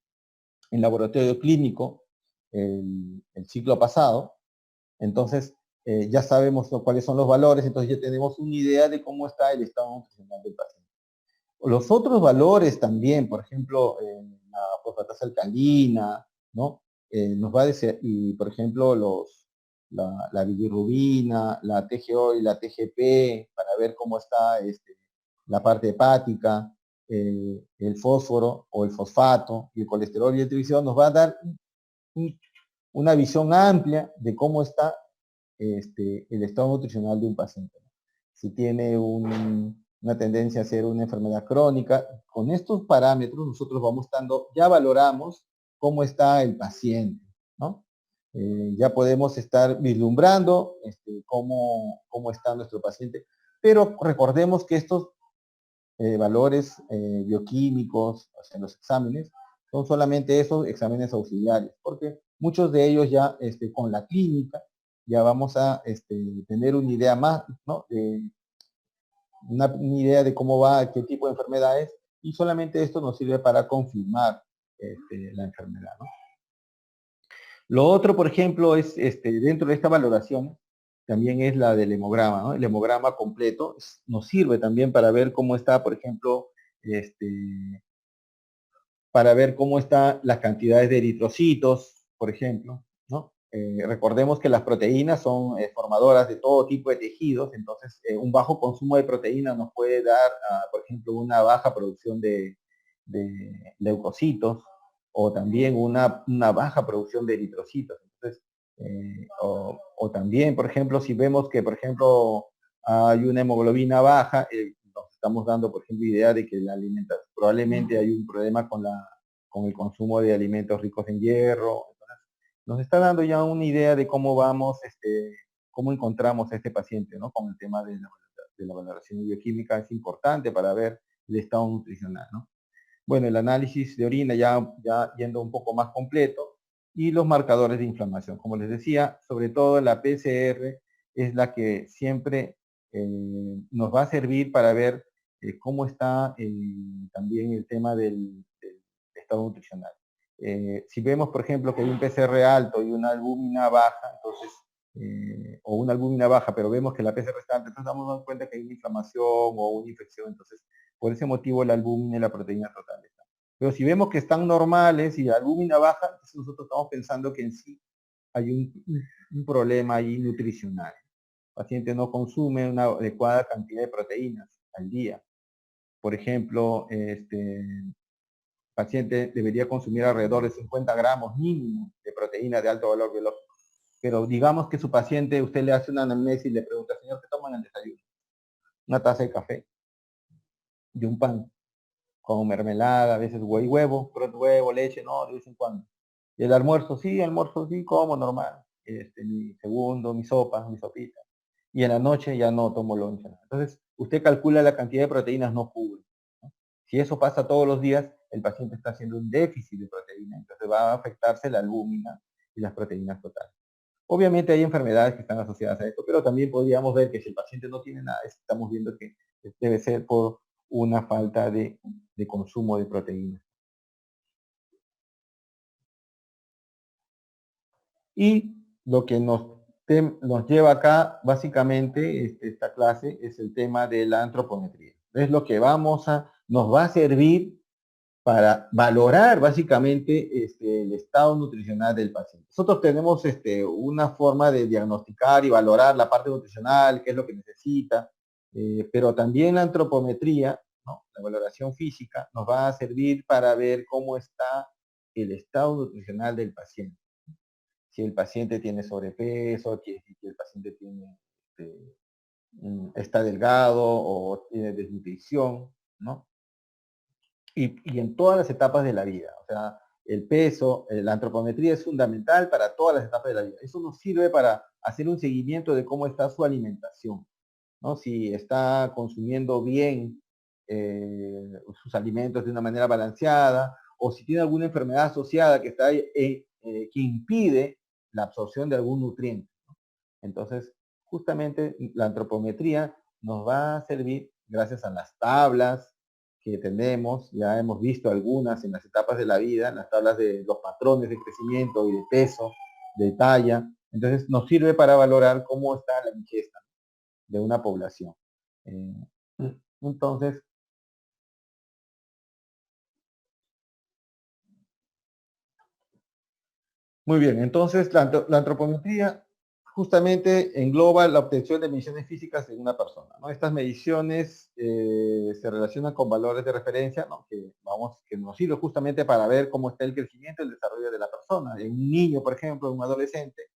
en laboratorio clínico el ciclo pasado. Entonces, ya sabemos cuáles son los valores, entonces ya tenemos una idea de cómo está el estado nutricional del paciente. Los otros valores también, por ejemplo, la fosfatasa alcalina, ¿no? Nos va a decir, y por ejemplo, la bilirrubina, la TGO y la TGP, para ver cómo está la parte hepática, el fósforo o el fosfato y el colesterol y el triglicéridos, nos va a dar una visión amplia de cómo está el estado nutricional de un paciente. Si tiene una tendencia a ser una enfermedad crónica, con estos parámetros nosotros vamos ya valoramos cómo está el paciente, ¿no? Ya podemos estar vislumbrando cómo está nuestro paciente, pero recordemos que estos valores bioquímicos, o sea, los exámenes, son solamente esos exámenes auxiliares, porque muchos de ellos ya con la clínica ya vamos a tener una idea más, ¿no? Una idea de cómo va, qué tipo de enfermedades, y solamente esto nos sirve para confirmar la enfermedad, ¿no? Lo otro, por ejemplo, es dentro de esta valoración, también es la del hemograma, ¿no? El hemograma completo nos sirve también para ver cómo está, por ejemplo, para ver cómo están las cantidades de eritrocitos, por ejemplo, ¿no? Recordemos que las proteínas son formadoras de todo tipo de tejidos, entonces un bajo consumo de proteínas nos puede dar, por ejemplo, una baja producción de leucocitos, o también una baja producción de eritrocitos. Entonces, o también, por ejemplo, si vemos que, por ejemplo, hay una hemoglobina baja, nos estamos dando, por ejemplo, idea de que la alimentación, probablemente hay un problema con el consumo de alimentos ricos en hierro. Entonces, nos está dando ya una idea de cómo vamos, cómo encontramos a este paciente, ¿no? Con el tema de la de la valoración bioquímica es importante para ver el estado nutricional, ¿no? Bueno, el análisis de orina ya yendo un poco más completo y los marcadores de inflamación. Como les decía, sobre todo la PCR es la que siempre nos va a servir para ver cómo está también el tema del estado nutricional. Si vemos, por ejemplo, que hay un PCR alto y una albúmina baja, entonces, o una albúmina baja, pero vemos que la PCR está alta, entonces nos damos cuenta que hay una inflamación o una infección, entonces, por ese motivo la albúmina y la proteína total están. Pero si vemos que están normales y la albúmina baja, entonces nosotros estamos pensando que en sí hay un problema ahí nutricional. El paciente no consume una adecuada cantidad de proteínas al día. Por ejemplo, paciente debería consumir alrededor de 50 gramos mínimo de proteína de alto valor biológico. Pero digamos que su paciente, usted le hace una anamnesis y le pregunta, señor, ¿qué toman en el desayuno? Una taza de café y un pan con mermelada, a veces huevo, huevo, leche, no, de vez en cuando. Y el almuerzo sí, como normal. Mi segundo, mi sopa, mi sopita. Y en la noche ya no tomo loncha. Entonces, usted calcula la cantidad de proteínas no cubre. Si eso pasa todos los días, el paciente está haciendo un déficit de proteína, entonces va a afectarse la albúmina y las proteínas totales. Obviamente hay enfermedades que están asociadas a esto, pero también podríamos ver que si el paciente no tiene nada, estamos viendo que debe ser por una falta de consumo de proteínas. Y lo que nos lleva acá, básicamente, esta clase, es el tema de la antropometría. Es lo que nos va a servir para valorar básicamente el estado nutricional del paciente. Nosotros tenemos una forma de diagnosticar y valorar la parte nutricional, qué es lo que necesita, pero también la antropometría, ¿no? La valoración física, nos va a servir para ver cómo está el estado nutricional del paciente. Si el paciente tiene sobrepeso, si el paciente tiene, está delgado o tiene desnutrición, ¿no? Y en todas las etapas de la vida. O sea, el peso, la antropometría es fundamental para todas las etapas de la vida. Eso nos sirve para hacer un seguimiento de cómo está su alimentación, ¿no? Si está consumiendo bien sus alimentos de una manera balanceada, o si tiene alguna enfermedad asociada que que impide la absorción de algún nutriente, ¿no? Entonces, justamente la antropometría nos va a servir gracias a las tablas que tenemos, ya hemos visto algunas en las etapas de la vida, las tablas de los patrones de crecimiento y de peso, de talla. Entonces nos sirve para valorar cómo está la ingesta de una población. Entonces, muy bien, entonces la antropometría justamente engloba la obtención de mediciones físicas en una persona, ¿no? Estas mediciones se relacionan con valores de referencia, ¿no? que nos sirve justamente para ver cómo está el crecimiento y el desarrollo de la persona. En un niño, por ejemplo, en un adolescente,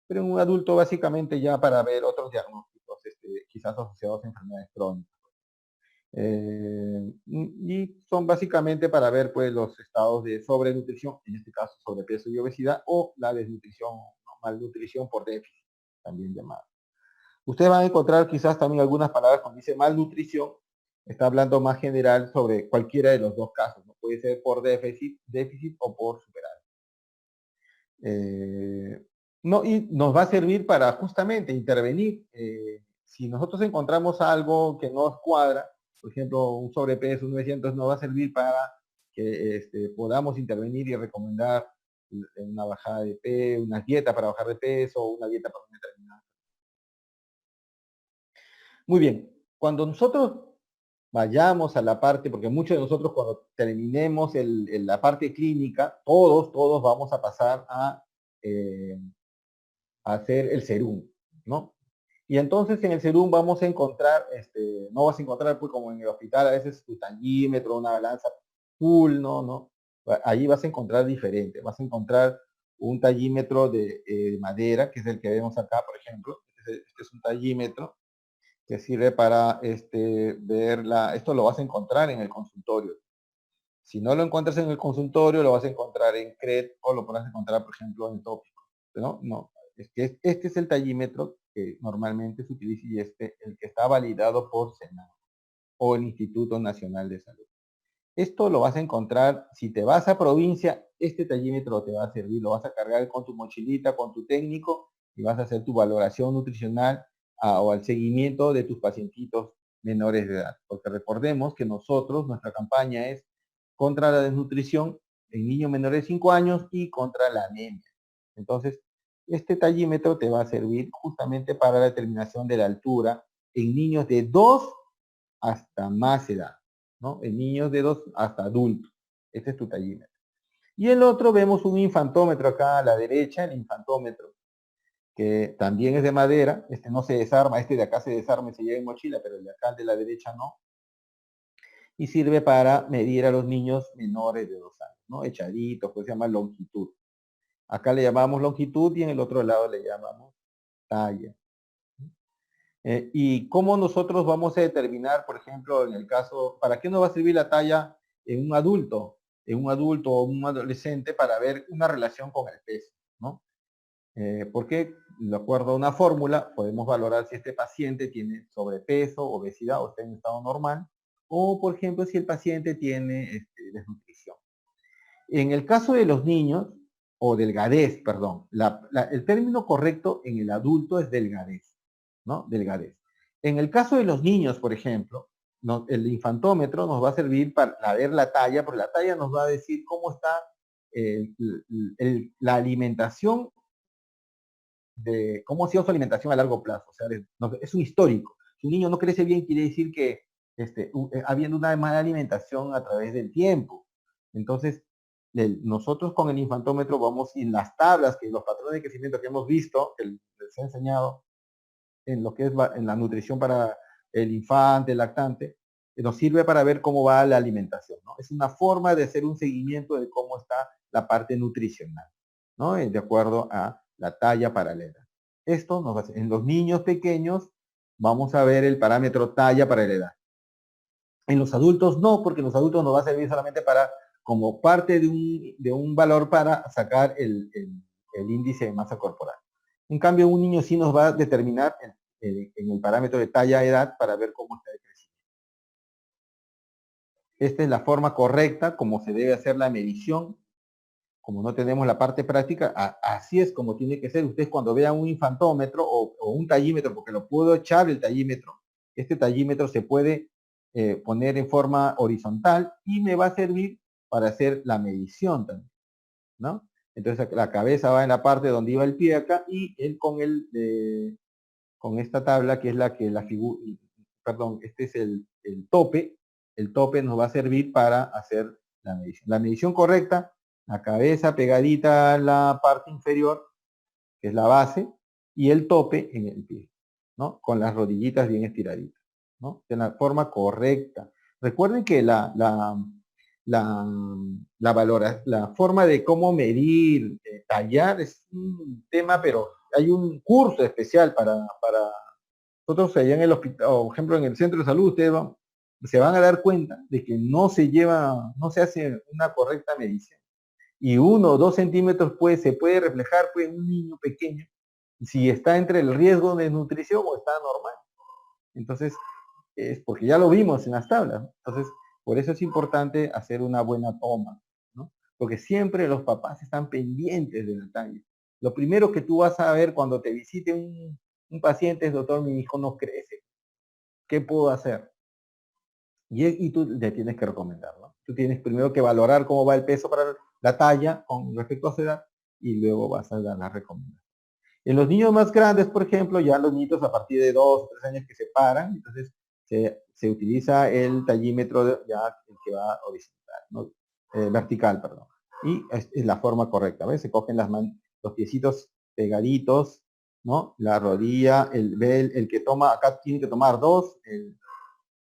pero en un adulto básicamente ya para ver otros diagnósticos, quizás asociados a enfermedades crónicas. Y son básicamente para ver pues los estados de sobrenutrición, en este caso sobrepeso y obesidad, o la desnutrición, ¿no? Malnutrición por déficit, también llamada. Ustedes van a encontrar quizás también algunas palabras cuando dice malnutrición, está hablando más general sobre cualquiera de los dos casos, ¿no? Puede ser por déficit o por superávit. No, y nos va a servir para justamente intervenir. Si nosotros encontramos algo que no nos cuadra, por ejemplo, un sobrepeso, un 900, nos va a servir para que podamos intervenir y recomendar una bajada de peso, una dieta para bajar de peso, o una dieta para una determinada. Muy bien, cuando nosotros vayamos a la parte, porque muchos de nosotros cuando terminemos la parte clínica, todos vamos a pasar a hacer el serum, ¿no? Y entonces en el serum vamos a encontrar, no vas a encontrar pues como en el hospital a veces tu tallímetro, una balanza full, no. Allí vas a encontrar diferente, vas a encontrar un tallímetro de madera, que es el que vemos acá, por ejemplo. Este es un tallímetro que sirve para ver esto lo vas a encontrar en el consultorio. Si no lo encuentras en el consultorio, lo vas a encontrar en CRED o lo podrás encontrar, por ejemplo, en Tópico, ¿no? Este es el tallímetro que normalmente se utiliza y el que está validado por SENASA o el Instituto Nacional de Salud. Esto lo vas a encontrar, si te vas a provincia, este tallímetro te va a servir, lo vas a cargar con tu mochilita, con tu técnico y vas a hacer tu valoración nutricional o al seguimiento de tus pacientitos menores de edad. Porque recordemos que nuestra campaña es contra la desnutrición en niños menores de 5 años y contra la anemia. Entonces, este tallímetro te va a servir justamente para la determinación de la altura en niños de 2 hasta más edad, ¿no? En niños de 2 hasta adultos. Este es tu tallímetro. Y el otro vemos un infantómetro acá a la derecha, el infantómetro, que también es de madera. Este no se desarma, este de acá se desarma y se lleva en mochila, pero el de acá, el de la derecha, no. Y sirve para medir a los niños menores de 2 años, ¿no? Echaditos, pues se llama longitud. Acá le llamamos longitud y en el otro lado le llamamos talla. Y cómo nosotros vamos a determinar, por ejemplo, en el caso, ¿para qué nos va a servir la talla en un adulto o un adolescente para ver una relación con el peso, ¿no? Porque, de acuerdo a una fórmula, podemos valorar si este paciente tiene sobrepeso, obesidad o está en estado normal, o, por ejemplo, si el paciente tiene desnutrición. En el caso de los niños, o delgadez, perdón, el término correcto en el adulto es delgadez, ¿no? Delgadez. En el caso de los niños, por ejemplo, el infantómetro nos va a servir para ver la talla, porque la talla nos va a decir cómo está la alimentación, cómo ha sido su alimentación a largo plazo. O sea, es un histórico. Si un niño no crece bien, quiere decir que habiendo una mala alimentación a través del tiempo. Entonces, nosotros con el infantómetro vamos en las tablas, que los patrones de crecimiento que hemos visto, que les he enseñado en lo que es en la nutrición para el infante, el lactante, nos sirve para ver cómo va la alimentación, ¿no? Es una forma de hacer un seguimiento de cómo está la parte nutricional, ¿no? De acuerdo a la talla para la edad. Esto nos va a hacer, en los niños pequeños vamos a ver el parámetro talla para la edad. En los adultos no, porque en los adultos nos va a servir solamente como parte de un valor para sacar el índice de masa corporal. En cambio, un niño sí nos va a determinar en el parámetro de talla-edad para ver cómo está el crecimiento. Esta es la forma correcta como se debe hacer la medición. Como no tenemos la parte práctica, así es como tiene que ser. Ustedes cuando vean un infantómetro o un tallímetro, porque lo puedo echar el tallímetro, este tallímetro se puede poner en forma horizontal y me va a servir para hacer la medición también, ¿no? Entonces la cabeza va en la parte donde iba el pie acá y él con esta tabla que es la figura, perdón, este es el tope nos va a servir para hacer la medición. La medición correcta, la cabeza pegadita a la parte inferior, que es la base, y el tope en el pie, ¿no? Con las rodillitas bien estiraditas, ¿no? De la forma correcta. Recuerden que la forma de cómo medir, tallar, es un tema, pero hay un curso especial para nosotros allá en el hospital, o por ejemplo en el centro de salud, ustedes se van a dar cuenta de que no se hace una correcta medición. Y 1 o 2 centímetros se puede reflejar pues, en un niño pequeño si está entre el riesgo de desnutrición o está normal. Entonces, es porque ya lo vimos en las tablas, ¿no? Entonces, por eso es importante hacer una buena toma, ¿no? Porque siempre los papás están pendientes de la talla. Lo primero que tú vas a ver cuando te visite un paciente es, doctor, mi hijo no crece. ¿Qué puedo hacer? Y tú le tienes que recomendar, ¿no? Tú tienes primero que valorar cómo va el peso para la talla con respecto a su edad y luego vas a dar la recomendación. En los niños más grandes, por ejemplo, ya los niños a partir de 2 o 3 años que se paran, entonces se utiliza el tallímetro ya el que va horizontal, ¿no? Vertical, perdón. Y es la forma correcta, ¿ves? Se cogen los piecitos pegaditos, ¿no? La rodilla, el que toma, acá tiene que tomar 2,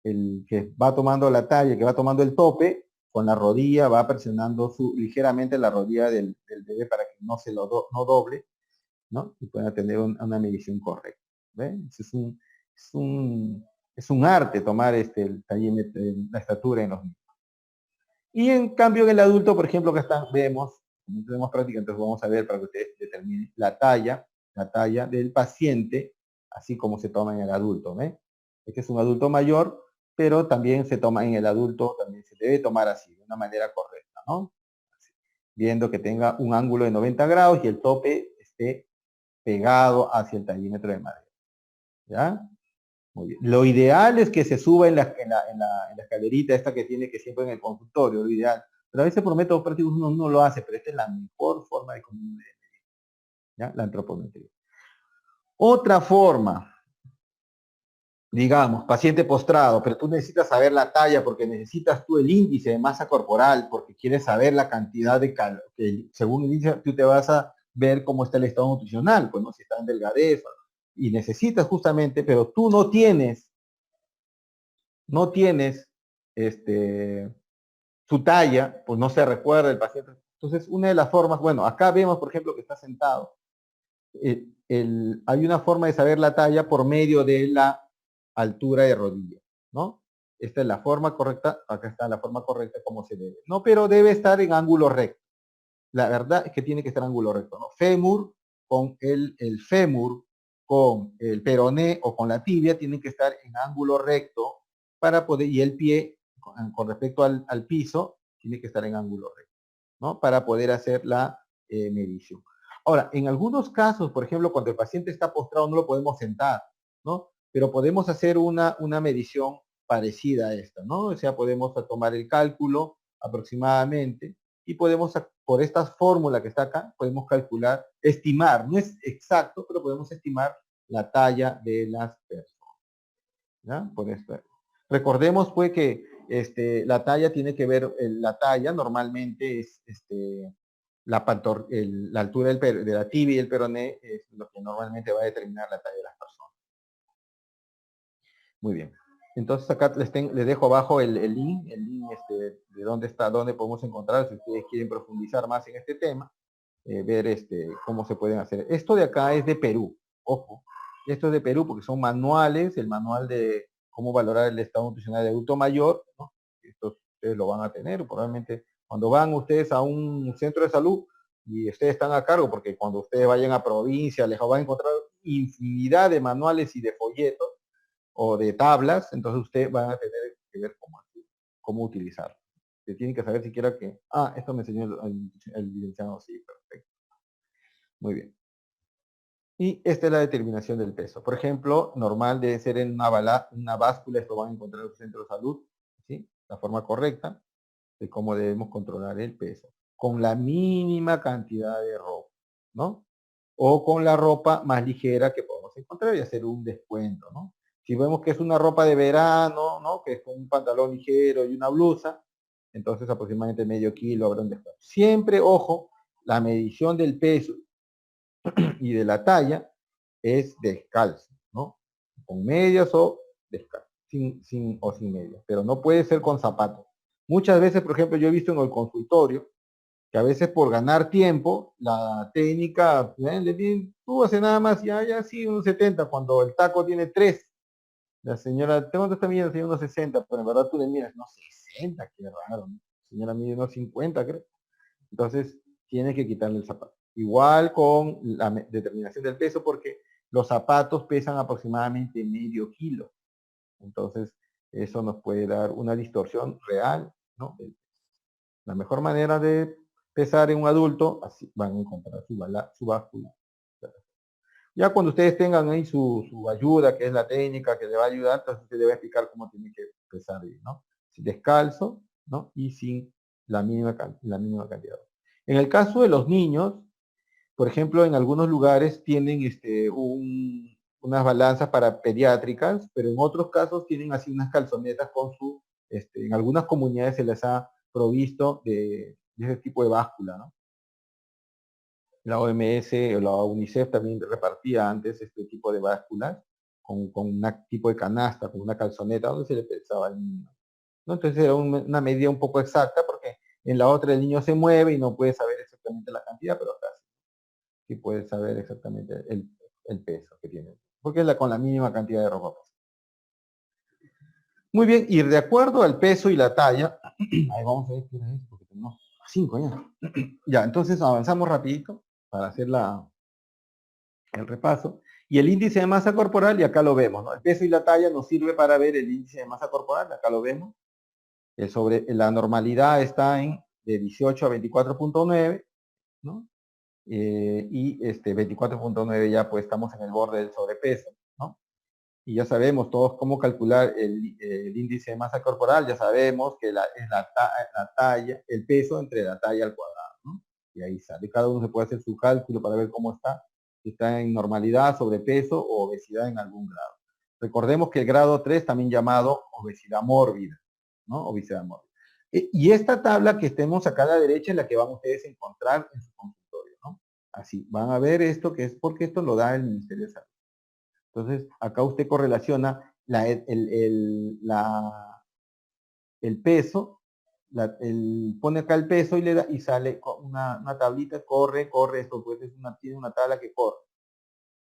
el que va tomando la talla, que va tomando el tope, con la rodilla va presionando ligeramente la rodilla del bebé para que no se no doble, ¿no? Y pueda tener una medición correcta. ¿Ven? Es un arte tomar el tallímetro, la estatura en los niños. Y en cambio en el adulto, por ejemplo, que vemos, no tenemos práctica, entonces vamos a ver para que ustedes determinen la talla la talla del paciente, así como se toma en el adulto, ¿ve? Este es un adulto mayor, pero también se toma en el adulto, también se debe tomar así, de una manera correcta, ¿no? Así, viendo que tenga un ángulo de 90 grados y el tope esté pegado hacia el tallímetro de madera, ¿ya? Muy bien. Lo ideal es que se suba en la escalerita esta que tiene que siempre en el consultorio, lo ideal. Pero a veces por métodos prácticos uno no lo hace, pero esta es la mejor forma de medir, ¿ya? La antropometría. Otra forma, digamos, paciente postrado, pero tú necesitas saber la talla porque necesitas tú el índice de masa corporal, porque quieres saber la cantidad de calor, que según el índice tú te vas a ver cómo está el estado nutricional, pues no, si está en delgadez, y necesitas justamente, pero tú no tienes su talla, pues no se recuerda el paciente. Entonces, una de las formas, bueno, acá vemos, por ejemplo, que está sentado. Hay una forma de saber la talla por medio de la altura de rodilla, ¿no? Esta es la forma correcta, acá está la forma correcta como se debe. No, pero debe estar en ángulo recto. La verdad es que tiene que estar en ángulo recto, ¿no? Fémur con el fémur, con el peroné o con la tibia, tienen que estar en ángulo recto para poder, y el pie con respecto al piso, tiene que estar en ángulo recto, ¿no? Para poder hacer la medición. Ahora, en algunos casos, por ejemplo, cuando el paciente está postrado, no lo podemos sentar, ¿no? Pero podemos hacer una medición parecida a esta, ¿no? O sea, podemos tomar el cálculo aproximadamente y podemos, por esta fórmula que está acá, podemos calcular, estimar, no es exacto, pero podemos estimar la talla de las personas, ¿ya? Por esto. Recordemos, pues, que la talla tiene que ver, la talla normalmente es la altura de la tibia y el peroné es lo que normalmente va a determinar la talla de las personas. Muy bien. Entonces acá les dejo abajo el link de dónde podemos encontrar, si ustedes quieren profundizar más en este tema, ver cómo se pueden hacer. Esto de acá es de Perú, ojo. Esto es de Perú porque son manuales, el manual de cómo valorar el estado nutricional de adulto mayor, ¿no? Esto ustedes lo van a tener, probablemente cuando van ustedes a un centro de salud y ustedes están a cargo, porque cuando ustedes vayan a provincia les van a encontrar infinidad de manuales y de folletos o de tablas, entonces usted va a tener que ver cómo utilizarlo. Se tiene que saber siquiera que, esto me enseñó el licenciado, sí, perfecto. Muy bien. Y esta es la determinación del peso. Por ejemplo, normal debe ser en una báscula, esto van a encontrar en el centro de salud, ¿sí? La forma correcta de cómo debemos controlar el peso. Con la mínima cantidad de ropa, ¿no? O con la ropa más ligera que podemos encontrar y hacer un descuento, ¿no? Si vemos que es una ropa de verano, ¿no? Que es con un pantalón ligero y una blusa, entonces aproximadamente medio kilo habrá un descuento. Siempre, ojo, la medición del peso y de la talla es descalzo, ¿no? Con medias o descalzo, sin medias, pero no puede ser con zapatos. Muchas veces, por ejemplo, yo he visto en el consultorio que a veces por ganar tiempo, la técnica, tú haces nada más, ya sí, unos 70, cuando el taco tiene 3. La señora, ¿cuánto está midiendo? Tiene unos 60, pero en verdad tú le miras, no, 60, qué raro, ¿no? La señora mide unos 50, creo. Entonces, tiene que quitarle el zapato. Igual con la determinación del peso, porque los zapatos pesan aproximadamente medio kilo. Entonces, eso nos puede dar una distorsión real, ¿no? La mejor manera de pesar en un adulto, así van a encontrar su báscula. Ya cuando ustedes tengan ahí su ayuda, que es la técnica que le va a ayudar, entonces usted le va a explicar cómo tiene que pesar ahí, ¿no? Descalzo, ¿no? Y sin la mínima cantidad. En el caso de los niños, por ejemplo, en algunos lugares tienen unas balanzas para pediátricas, pero en otros casos tienen así unas calzonetas con en algunas comunidades se les ha provisto de ese tipo de báscula, ¿no? La OMS o la UNICEF también repartía antes este tipo de básculas con un tipo de canasta, con una calzoneta donde se le pesaba al niño, ¿no? Entonces era una medida un poco exacta porque en la otra el niño se mueve y no puede saber exactamente la cantidad, pero acá sí puede saber exactamente el peso que tiene, porque es con la mínima cantidad de ropa. Muy bien, y de acuerdo al peso y la talla, ahí vamos a ver qué es, porque tenemos 5 ya. Ya, entonces avanzamos rapidito para hacer el repaso. Y el índice de masa corporal, y acá lo vemos, ¿no? El peso y la talla nos sirve para ver el índice de masa corporal, acá lo vemos. La normalidad está en de 18 a 24.9, ¿no? Y 24.9 ya pues estamos en el borde del sobrepeso, ¿no? Y ya sabemos todos cómo calcular el índice de masa corporal, ya sabemos que es la talla, el peso entre la talla al cuadrado, ¿no? Y ahí sale, cada uno se puede hacer su cálculo para ver cómo está, si está en normalidad, sobrepeso o obesidad en algún grado. Recordemos que el grado 3 también llamado obesidad mórbida, ¿no? Obesidad mórbida. Y esta tabla que estemos acá a la derecha es la que van ustedes a encontrar en su consultorio, ¿no? Así, van a ver esto, que es porque esto lo da el Ministerio de Salud. Entonces, acá usted correlaciona el peso, pone acá el peso y le da y sale una tablita, corre, esto pues tiene una tabla que corre.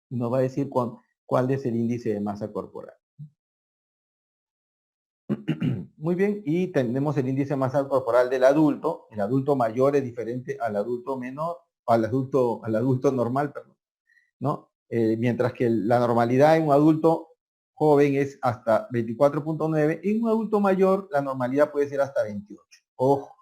Y nos va a decir cuál es el índice de masa corporal. Muy bien, y tenemos el índice de masa corporal del adulto. El adulto mayor es diferente al adulto menor, al adulto normal, perdón, ¿no? Mientras que la normalidad en un adulto joven es hasta 24.9, en un adulto mayor la normalidad puede ser hasta 28. Ojo,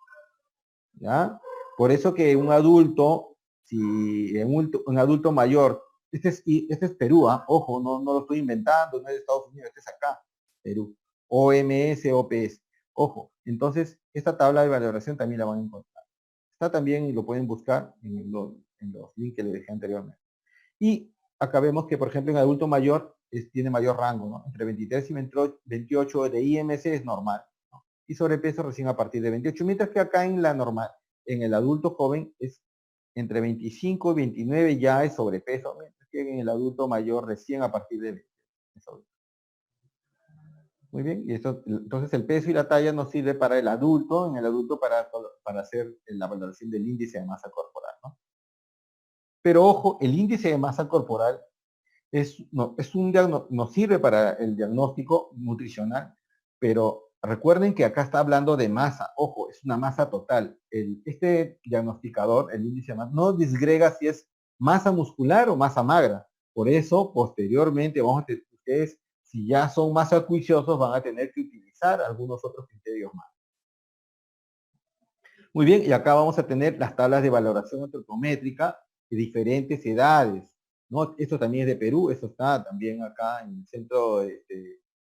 ¿ya? Por eso que un adulto, si un adulto mayor, este es Perú, ¿ah? Ojo, no lo estoy inventando, no es de Estados Unidos, este es acá, Perú. OMS, OPS. Ojo, entonces esta tabla de valoración también la van a encontrar. Está también y lo pueden buscar en los links que les dejé anteriormente. Y acá vemos que, por ejemplo, en adulto mayor tiene mayor rango, ¿no? Entre 23 y 28 de IMC es normal, ¿no? Y sobrepeso recién a partir de 28, mientras que acá en la normal, en el adulto joven es entre 25 y 29 ya es sobrepeso, mientras que en el adulto mayor recién a partir de 28. Muy bien, y entonces el peso y la talla nos sirve para el adulto, en el adulto para hacer la valoración del índice de masa corporal, ¿no? Pero ojo, el índice de masa corporal nos sirve para el diagnóstico nutricional, pero recuerden que acá está hablando de masa, ojo, es una masa total. Este diagnosticador, el índice de masa, no disgrega si es masa muscular o masa magra. Por eso, posteriormente, ustedes, si ya son más acuiciosos, van a tener que utilizar algunos otros criterios más. Muy bien, y acá vamos a tener las tablas de valoración antropométrica de diferentes edades, ¿no? Esto también es de Perú, eso está también acá en el Centro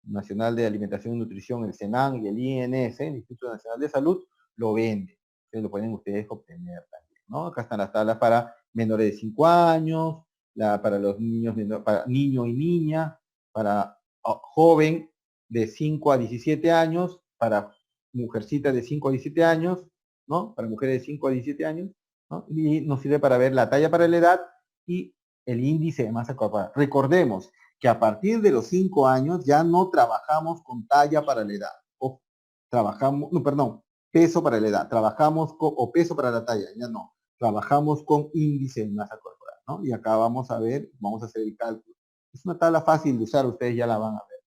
Nacional de Alimentación y Nutrición, el CENAN y el INS, el Instituto Nacional de Salud, lo vende. Entonces lo pueden ustedes obtener también, ¿no? Acá están las tablas para menores de 5 años, para los niños, para niño y niña, para joven de 5 a 17 años, para mujercita de 5 a 17 años, ¿no? Para mujeres de 5 a 17 años, ¿no? Y nos sirve para ver la talla para la edad y el índice de masa corporal. Recordemos que a partir de los 5 años ya no trabajamos con talla para la edad, o peso para la edad, o peso para la talla, ya no, trabajamos con índice de masa corporal, ¿no? Y acá vamos a hacer el cálculo. Es una tabla fácil de usar, ustedes ya la van a ver.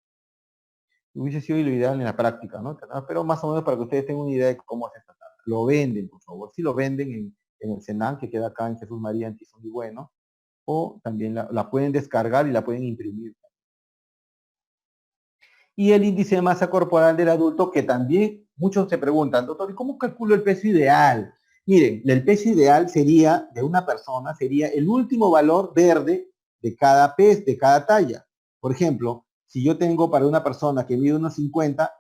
Hubiese sido lo ideal en la práctica, ¿no? Pero más o menos para que ustedes tengan una idea de cómo hacer esta tabla. Lo venden, por favor. Sí lo venden en el CENAN, que queda acá en Jesús María Antizón y Bueno, o también la pueden descargar y la pueden imprimir. Y el índice de masa corporal del adulto, que también muchos se preguntan, doctor, ¿y cómo calculo el peso ideal? Miren, el peso ideal sería, de una persona, sería el último valor verde de cada de cada talla. Por ejemplo, si yo tengo para una persona que mide unos 50,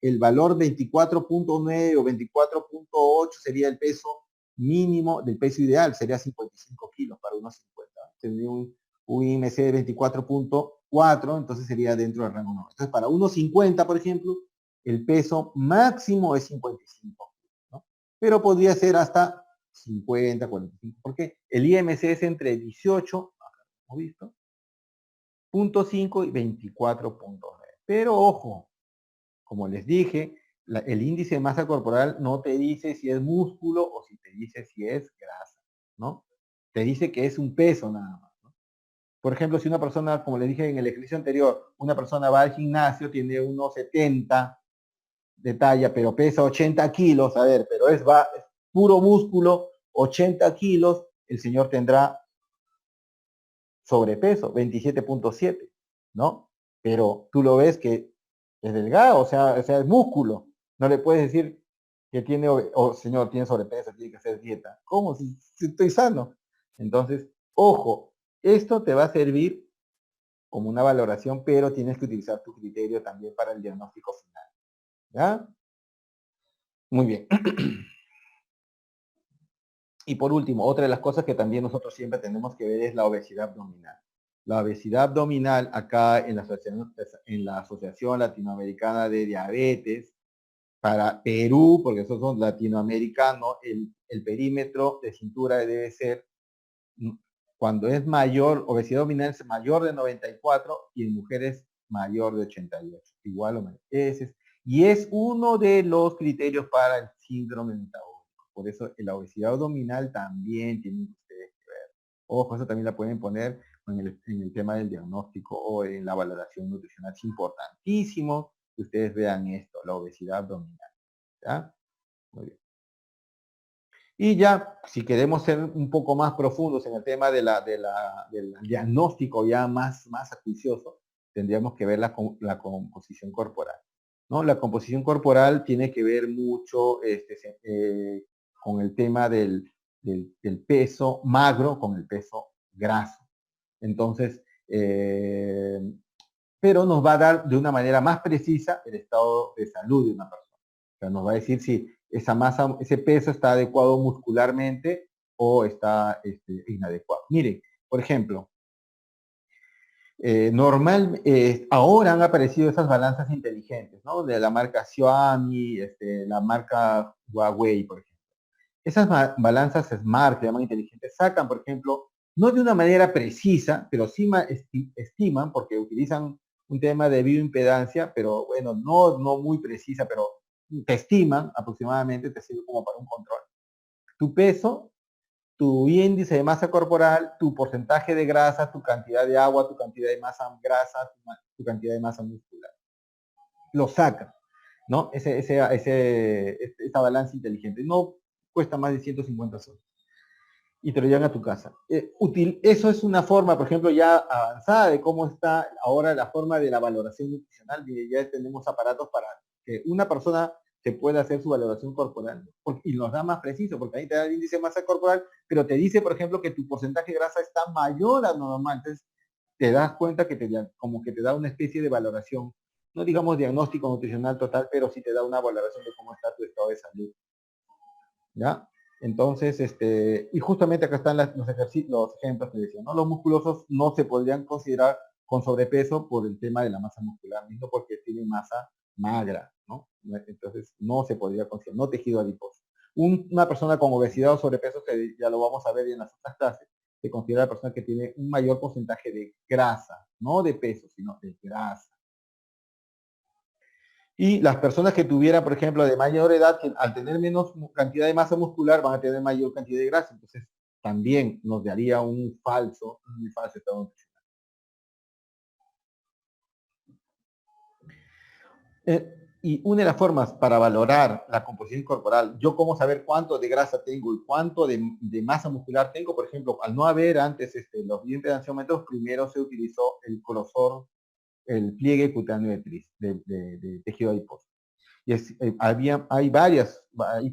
el valor 24.9 o 24.8 sería el peso mínimo del peso ideal, sería 55 kilos para unos 50. Tendría un IMC de 24.4, entonces sería dentro del rango 9. Entonces, para unos 50, por ejemplo, el peso máximo es 55, ¿no? Pero podría ser hasta 50, 45, porque el IMC es entre 18, hemos visto, 0.5 y 24.9. Pero ojo, como les dije, el índice de masa corporal no te dice si es músculo o si te dice si es grasa, ¿no? Te dice que es un peso nada más, ¿no? Por ejemplo, si una persona, como les dije en el ejercicio anterior, una persona va al gimnasio, tiene unos 70 de talla, pero pesa 80 kilos, a ver, pero es puro músculo, 80 kilos, el señor tendrá sobrepeso, 27.7, ¿no? Pero tú lo ves que es delgado, o sea, es músculo. No le puedes decir que tiene, señor, tiene sobrepeso, tiene que hacer dieta. ¿Cómo? Si estoy sano. Entonces, ojo, esto te va a servir como una valoración, pero tienes que utilizar tu criterio también para el diagnóstico final. ¿Ya? Muy bien. Y por último, otra de las cosas que también nosotros siempre tenemos que ver es la obesidad abdominal. La obesidad abdominal acá en la Asociación Latinoamericana de Diabetes, para Perú, porque esos son latinoamericanos, el perímetro de cintura debe ser, cuando es mayor, obesidad abdominal es mayor de 94 y en mujeres mayor de 88, igual o menos. Y es uno de los criterios para el síndrome metabólico. Por eso la obesidad abdominal también tienen ustedes que ver. Ojo, eso también la pueden poner en el tema del diagnóstico o en la valoración nutricional. Es importantísimo que ustedes vean esto, la obesidad abdominal. ¿Ya? Muy bien. Y ya, si queremos ser un poco más profundos en el tema del diagnóstico ya más acuicioso, tendríamos que ver la composición corporal. ¿No? La composición corporal tiene que ver mucho con el tema del peso magro con el peso graso. Entonces, pero nos va a dar de una manera más precisa el estado de salud de una persona. O sea, nos va a decir si esa masa, ese peso está adecuado muscularmente o está inadecuado. Miren, por ejemplo, ahora han aparecido esas balanzas inteligentes, ¿no? De la marca Xiaomi, la marca Huawei, por ejemplo. Esas balanzas Smart, que llaman inteligentes, sacan, por ejemplo, no de una manera precisa, pero sí estiman, porque utilizan un tema de bioimpedancia, pero bueno, no muy precisa, pero te estiman aproximadamente, te sirve como para un control. Tu peso, tu índice de masa corporal, tu porcentaje de grasa, tu cantidad de agua, tu cantidad de masa grasa, tu cantidad de masa muscular. Lo saca, ¿no? Esa balanza inteligente. No cuesta más de 150 soles. Y te lo llevan a tu casa. Eso es una forma, por ejemplo, ya avanzada de cómo está ahora la forma de la valoración nutricional. Ya tenemos aparatos para que una persona se pueda hacer su valoración corporal y nos da más preciso, porque ahí te da el índice de masa corporal, pero te dice, por ejemplo, que tu porcentaje de grasa está mayor a lo normal. Entonces, te das cuenta que como que te da una especie de valoración, no digamos diagnóstico nutricional total, pero sí te da una valoración de cómo está tu estado de salud. ¿Ya? Entonces, y justamente acá están los ejemplos que decía, ¿no? Los musculosos no se podrían considerar con sobrepeso por el tema de la masa muscular, mismo porque tienen masa magra, ¿no? Entonces, no se podría considerar, no tejido adiposo. Una persona con obesidad o sobrepeso, que ya lo vamos a ver en las otras clases, se considera la persona que tiene un mayor porcentaje de grasa, no de peso, sino de grasa. Y las personas que tuvieran, por ejemplo, de mayor edad, que al tener menos cantidad de masa muscular, van a tener mayor cantidad de grasa. Entonces, también nos daría un falso estado nutricional. Y una de las formas para valorar la composición corporal, yo cómo saber cuánto de grasa tengo y cuánto de masa muscular tengo, por ejemplo, al no haber antes los bioimpedanciómetros, primero se utilizó el grosor, el pliegue cutáneo de tejido adiposo. Y hay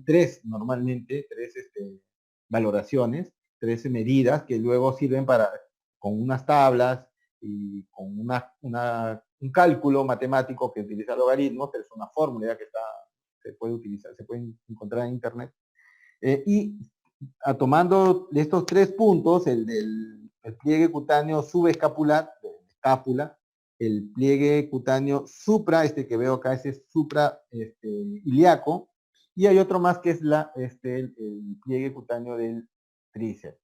tres normalmente, valoraciones, tres medidas que luego sirven con unas tablas y con un cálculo matemático que utiliza logaritmos, pero es una fórmula ya que se puede utilizar, se puede encontrar en internet. Y tomando de estos tres puntos, el pliegue cutáneo subescapular, de escápula, el pliegue cutáneo supra, que veo acá, ese es supra ilíaco, y hay otro más que es el pliegue cutáneo del tríceps.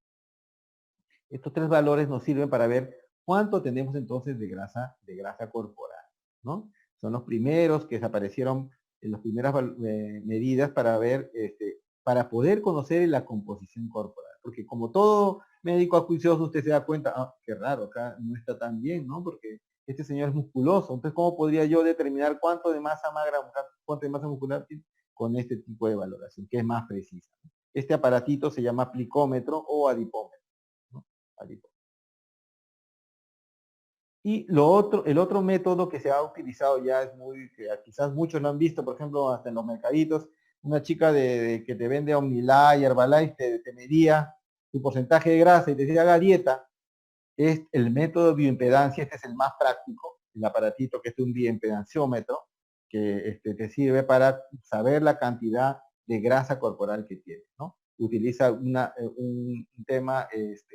Estos tres valores nos sirven para ver cuánto tenemos entonces de grasa corporal, ¿no? Son los primeros que aparecieron en las primeras medidas para ver, para poder conocer la composición corporal. Porque como todo médico acuicioso, usted se da cuenta, qué raro, acá no está tan bien, ¿no? Porque este señor es musculoso. Entonces, ¿cómo podría yo determinar cuánto de masa magra, cuánto de masa muscular tiene con este tipo de valoración, que es más precisa? Este aparatito se llama plicómetro o adipómetro, ¿no? Adipómetro. Y el otro método que se ha utilizado ya es que quizás muchos lo han visto, por ejemplo, hasta en los mercaditos, una chica que te vende Omnilife, Herbalife, te medía tu porcentaje de grasa y te decía haga dieta, es el método de bioimpedancia. Este es el más práctico, el aparatito que es un bioimpedanciómetro, que te sirve para saber la cantidad de grasa corporal que tienes, ¿no? Utiliza un tema,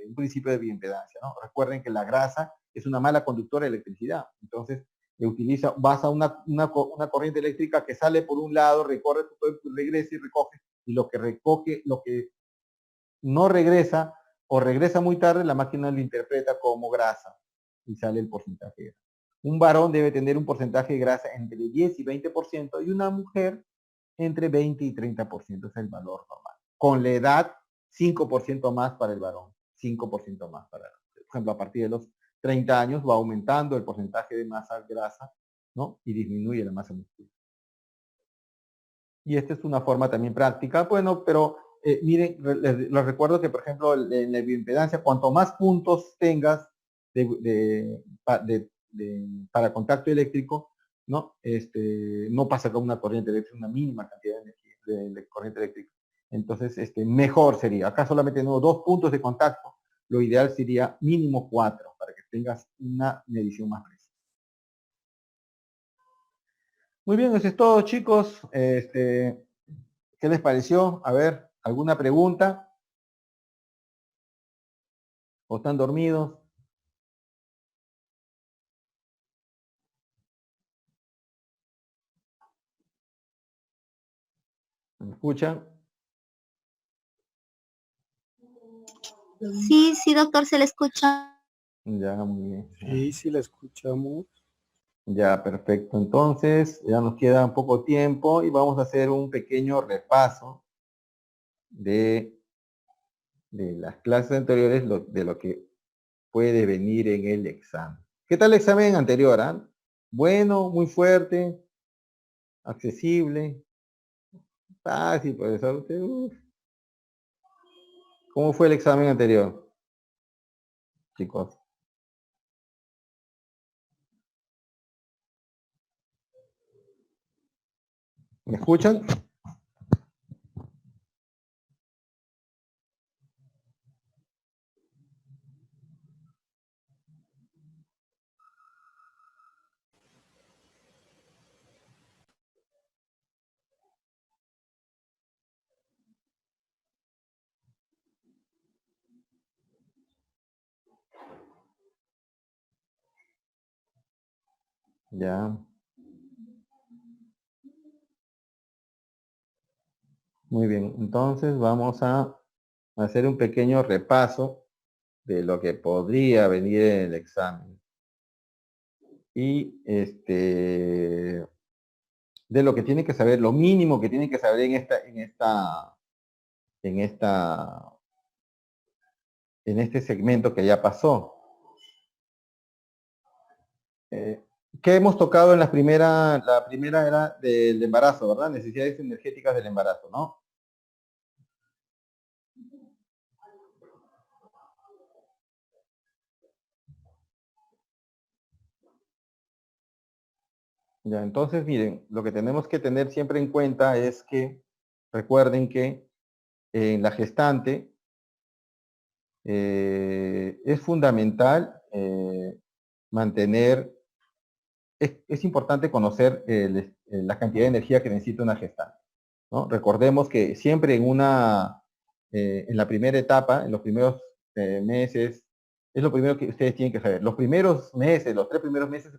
un principio de bioimpedancia, ¿no? Recuerden que la grasa es una mala conductora de electricidad, entonces vas a una corriente eléctrica que sale por un lado, recorre tu cuerpo, regresa y recoge, y lo que no regresa o regresa muy tarde, la máquina lo interpreta como grasa y sale el porcentaje de grasa. Un varón debe tener un porcentaje de grasa entre 10 y 20% y una mujer entre 20 y 30%, es el valor normal. Con la edad, 5% más para el varón, 5% más para el hombre. Por ejemplo, a partir de los 30 años va aumentando el porcentaje de masa grasa, ¿no? Y disminuye la masa muscular. Y esta es una forma también práctica, bueno, pero miren, les recuerdo que, por ejemplo, en la bioimpedancia, cuanto más puntos tengas para contacto eléctrico, ¿no? No pasa con una corriente eléctrica, una mínima cantidad de energía de corriente eléctrica. Entonces, mejor sería. Acá solamente tenemos 2 puntos de contacto. Lo ideal sería mínimo 4 para que tengas una medición más precisa. Muy bien, eso es todo, chicos. ¿Qué les pareció? A ver, ¿alguna pregunta? ¿O están dormidos? ¿Me escuchan? Sí, sí, doctor, se le escucha. Ya, muy bien. Sí, sí la escuchamos. Ya, perfecto. Entonces, ya nos queda un poco tiempo y vamos a hacer un pequeño repaso de las clases anteriores, de lo que puede venir en el examen. ¿Qué tal el examen anterior? Bueno, muy fuerte, accesible, fácil, profesor. ¿Cómo fue el examen anterior, chicos? ¿Me escuchan? Ya. Muy bien, entonces vamos a hacer un pequeño repaso de lo que podría venir en el examen. Y de lo que tiene que saber, lo mínimo que tiene que saber en este segmento que ya pasó. ¿Qué hemos tocado en la primera era del embarazo, ¿verdad? Necesidades energéticas del embarazo, ¿no? Ya, entonces miren, lo que tenemos que tener siempre en cuenta es que recuerden que en la gestante es fundamental mantener, es importante conocer la cantidad de energía que necesita una gestante, ¿no? Recordemos que siempre en la primera etapa, en los primeros meses, es lo primero que ustedes tienen que saber. Los primeros meses, los 3 primeros meses,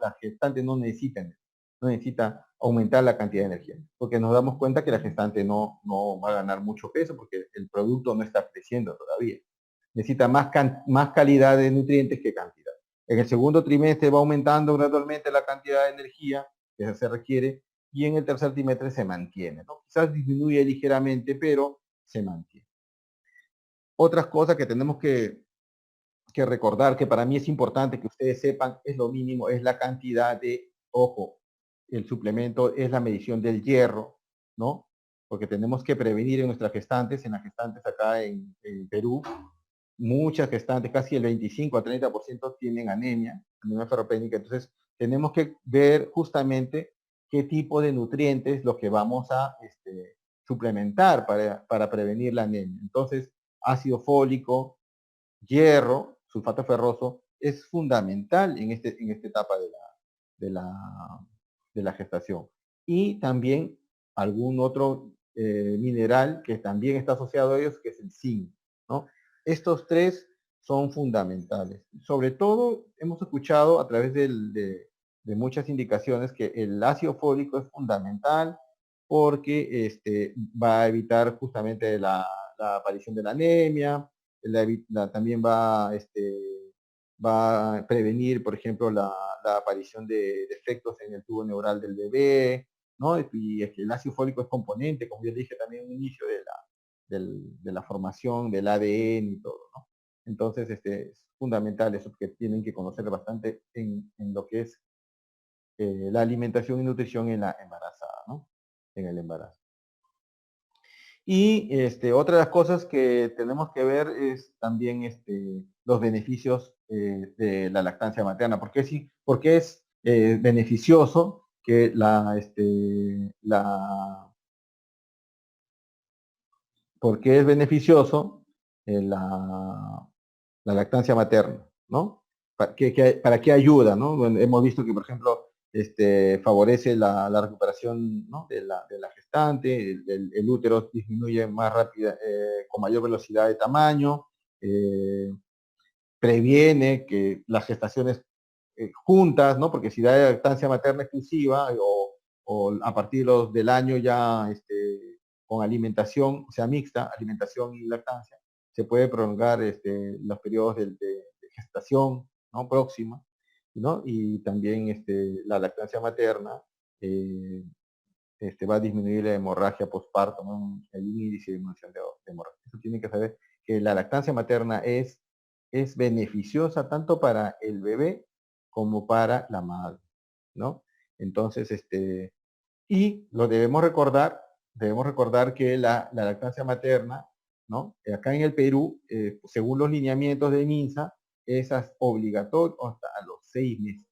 la gestante no necesita aumentar la cantidad de energía, porque nos damos cuenta que la gestante no va a ganar mucho peso porque el producto no está creciendo todavía. Necesita más calidad de nutrientes que cantidad. En el segundo trimestre va aumentando gradualmente la cantidad de energía que se requiere y en el tercer trimestre se mantiene, ¿no? Quizás disminuye ligeramente, pero se mantiene. Otras cosas que tenemos que recordar, que para mí es importante que ustedes sepan, es lo mínimo, es la cantidad de, ojo, el suplemento es la medición del hierro, ¿no? Porque tenemos que prevenir en nuestras gestantes, en las gestantes acá en Perú, muchas gestantes, casi el 25 a 30% tienen anemia ferropénica. Entonces, tenemos que ver justamente qué tipo de nutrientes los que vamos a suplementar para prevenir la anemia. Entonces, ácido fólico, hierro, sulfato ferroso, es fundamental en esta etapa de la gestación. Y también algún otro mineral que también está asociado a ellos, que es el zinc, ¿no? Estos tres son fundamentales. Sobre todo, hemos escuchado a través de muchas indicaciones que el ácido fólico es fundamental porque va a evitar justamente la aparición de la anemia, también va a prevenir, por ejemplo, la aparición de defectos en el tubo neural del bebé, ¿no? Y es que el ácido fólico es componente, como yo dije también en un inicio, de la formación del ADN y todo, ¿no? Entonces, es fundamental eso, que tienen que conocer bastante en lo que es la alimentación y nutrición en la embarazada, ¿no? En el embarazo. Y otra de las cosas que tenemos que ver es también los beneficios de la lactancia materna. ¿Por qué es beneficioso que por qué es beneficioso la lactancia materna, ¿no? ¿Para qué ayuda, no? Bueno, hemos visto que, por ejemplo, favorece la recuperación, ¿no? de la gestante, el útero disminuye más rápida, con mayor velocidad de tamaño, previene que las gestaciones juntas, ¿no? Porque si da lactancia materna exclusiva o a partir del año ya con alimentación, o sea, mixta, alimentación y lactancia, se puede prolongar los periodos de gestación, ¿no? Próxima, ¿no? Y también la lactancia materna va a disminuir la hemorragia postparto, ¿no? El índice de disminución de hemorragia. Eso tiene que saber que la lactancia materna es beneficiosa tanto para el bebé como para la madre, ¿no? Entonces, y lo debemos recordar que la lactancia materna, ¿no? Acá en el Perú, según los lineamientos de MINSA, es obligatorio hasta a los 6 meses,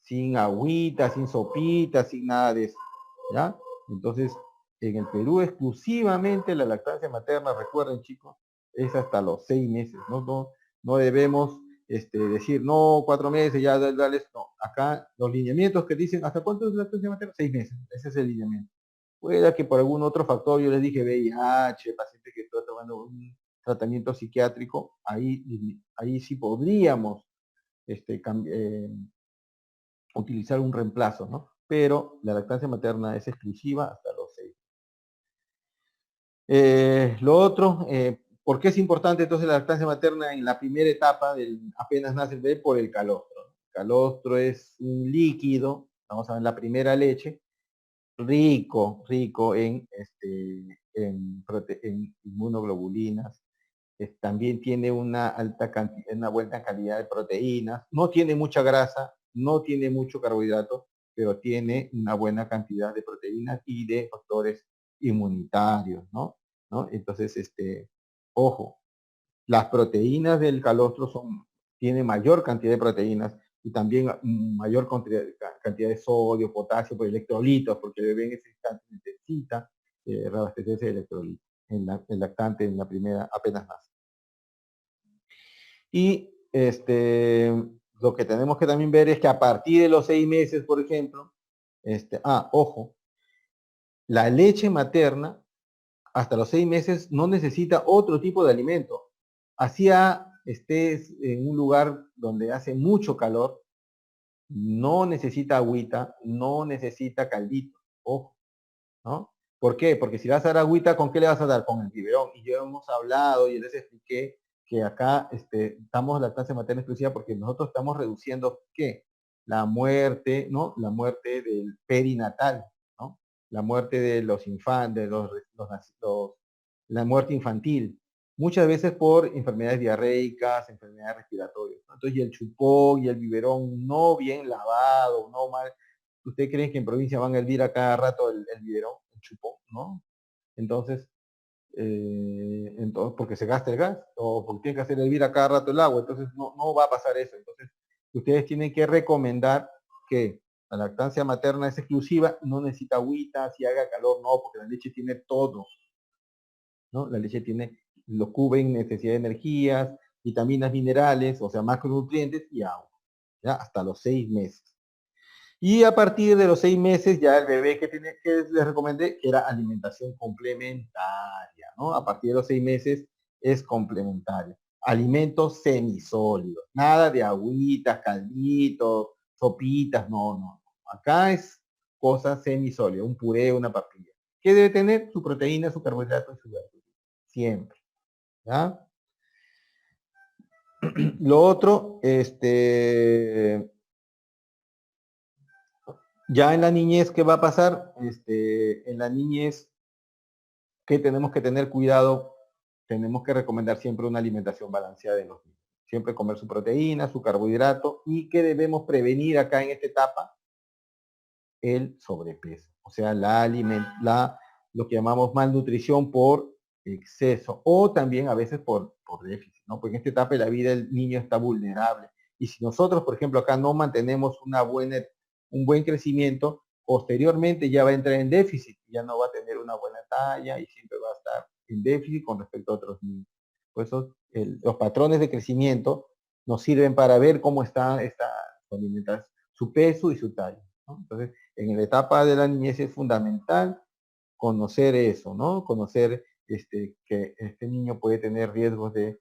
sin agüita, sin sopita, sin nada de eso, ¿ya? Entonces, en el Perú exclusivamente la lactancia materna, recuerden chicos, es hasta los 6 meses, no debemos decir, no, 4 meses, ya dale, no. Acá los lineamientos que dicen, ¿hasta cuánto es la lactancia materna? 6 meses, ese es el lineamiento. Pueda que por algún otro factor, yo les dije VIH, paciente que está tomando un tratamiento psiquiátrico, ahí sí podríamos utilizar un reemplazo, ¿no? Pero la lactancia materna es exclusiva hasta los 6. Lo otro, ¿por qué es importante entonces la lactancia materna en la primera etapa apenas nace el bebé? Por el calostro. El calostro es un líquido, vamos a ver la primera leche, rico en inmunoglobulinas. También tiene una buena calidad de proteínas, no tiene mucha grasa, no tiene mucho carbohidrato, pero tiene una buena cantidad de proteínas y de factores inmunitarios, ¿no? Entonces, ojo, las proteínas del calostro tienen mayor cantidad de proteínas y también mayor cantidad de sodio, potasio, por electrolitos, porque el bebé en ese instante necesita reabastecerse de electrolitos, el lactante en la primera, apenas nace. Y lo que tenemos que también ver es que a partir de los 6 meses, por ejemplo, ojo, la leche materna hasta los 6 meses no necesita otro tipo de alimento. Hacia estés en un lugar donde hace mucho calor, no necesita agüita, no necesita caldito, ojo, ¿no? ¿Por qué? Porque si vas a dar agüita, ¿con qué le vas a dar? Con el biberón. Y ya hemos hablado y les expliqué que acá damos lactancia materna exclusiva porque nosotros estamos reduciendo, ¿qué? La muerte, ¿no? La muerte del perinatal, ¿no? La muerte de los infantes, la muerte infantil. Muchas veces por enfermedades diarreicas, enfermedades respiratorias, ¿no? Entonces, y el chupón y el biberón no bien lavado, no mal. ¿Ustedes creen que en provincia van a hervir a cada rato el biberón, el chupón, no? Entonces, entonces, porque se gasta el gas, o porque tiene que hacer hervir a cada rato el agua, entonces no va a pasar eso. Entonces, ustedes tienen que recomendar que la lactancia materna es exclusiva, no necesita agüita, si haga calor, no, porque la leche tiene todo, ¿no? La leche tiene, lo cubren necesidad de energías, vitaminas, minerales, o sea, macronutrientes y agua, ¿ya? Hasta los 6 meses. Y a partir de los 6 meses ya el bebé que les recomendé, que era alimentación complementaria, ¿no? A partir de los 6 meses es complementaria. Alimentos semisólidos, nada de agüitas, calditos, sopitas, no. Acá es cosa semisólida, un puré, una papilla. ¿Qué debe tener? Su proteína, su carbohidrato y su verdura. Siempre. ¿Ya? Lo otro, ya en la niñez, ¿qué va a pasar? En la niñez, ¿qué tenemos que tener cuidado? Tenemos que recomendar siempre una alimentación balanceada de los niños. Siempre comer su proteína, su carbohidrato y que debemos prevenir acá en esta etapa el sobrepeso. O sea, lo que llamamos malnutrición por exceso o también a veces por déficit, ¿no? Porque en esta etapa de la vida el niño está vulnerable. Y si nosotros, por ejemplo, acá no mantenemos un buen crecimiento, posteriormente ya va a entrar en déficit, ya no va a tener una buena talla y siempre va a estar en déficit con respecto a otros niños. Por eso los patrones de crecimiento nos sirven para ver cómo está su peso y su talla, ¿no? Entonces, en la etapa de la niñez es fundamental conocer eso, ¿no? Conocer que este niño puede tener riesgos de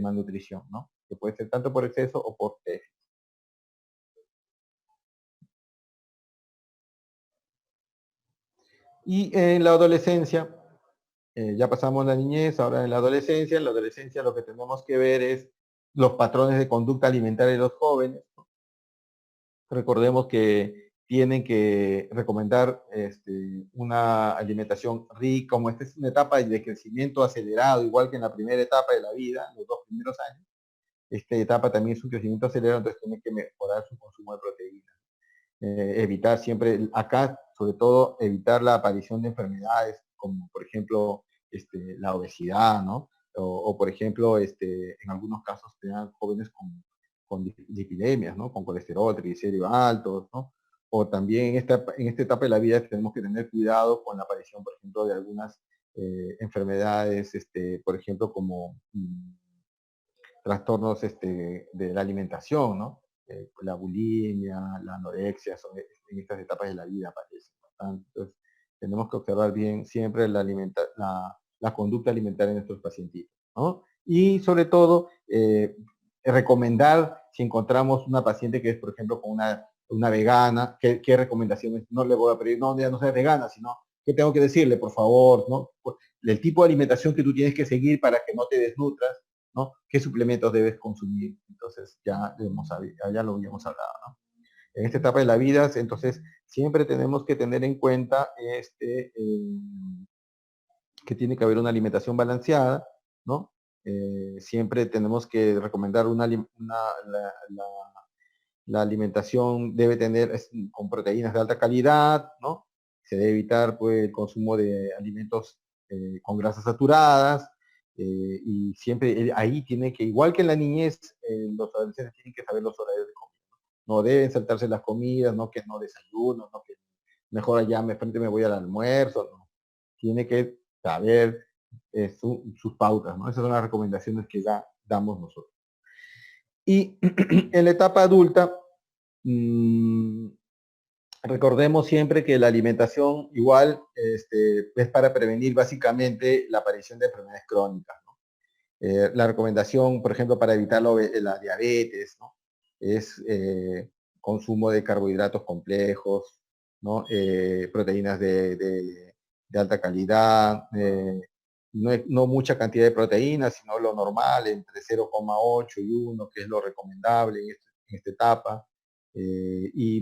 malnutrición, ¿no? Que puede ser tanto por exceso o por déficit. Y en la adolescencia, ya pasamos la niñez, ahora en la adolescencia lo que tenemos que ver es los patrones de conducta alimentaria de los jóvenes, ¿no? Recordemos que tienen que recomendar una alimentación rica, como esta es una etapa de crecimiento acelerado, igual que en la primera etapa de la vida, los 2 primeros años. Esta etapa también es un crecimiento acelerado, entonces tienen que mejorar su consumo de proteína. Evitar siempre, acá sobre todo, evitar la aparición de enfermedades, como por ejemplo la obesidad, ¿no? O por ejemplo, en algunos casos tengan jóvenes con lipidemias, ¿no? Con colesterol, triglicéridos altos, ¿no? O también en esta etapa de la vida tenemos que tener cuidado con la aparición, por ejemplo, de algunas enfermedades, por ejemplo, como trastornos de la alimentación, ¿no? La bulimia, la anorexia, en estas etapas de la vida aparecen. Entonces, tenemos que observar bien siempre la conducta alimentaria de nuestros pacientes, ¿no? Y sobre todo, recomendar si encontramos una paciente que es, por ejemplo, con una vegana, ¿qué recomendaciones? No le voy a pedir, no, ya no seas vegana, sino, ¿qué tengo que decirle, por favor, ¿no? El tipo de alimentación que tú tienes que seguir para que no te desnutras, ¿no? ¿Qué suplementos debes consumir? Entonces, ya lo habíamos hablado, ¿no? En esta etapa de la vida, entonces, siempre tenemos que tener en cuenta que tiene que haber una alimentación balanceada, ¿no? Siempre tenemos que recomendar la alimentación debe tener con proteínas de alta calidad, ¿no? Se debe evitar pues, el consumo de alimentos con grasas saturadas, y siempre ahí tiene que, igual que en la niñez, los adolescentes tienen que saber los horarios de comida. No deben saltarse las comidas, no que no desayuno, no que mejor allá frente me voy al almuerzo, no. Tiene que saber sus pautas, ¿no? Esas son las recomendaciones que damos nosotros. Y en la etapa adulta, recordemos siempre que la alimentación igual es para prevenir básicamente la aparición de enfermedades crónicas, ¿no? La recomendación, por ejemplo, para evitar la diabetes, ¿no? Es consumo de carbohidratos complejos, ¿no? Proteínas de alta calidad, no mucha cantidad de proteínas, sino lo normal, entre 0,8 y 1, que es lo recomendable en esta etapa. Y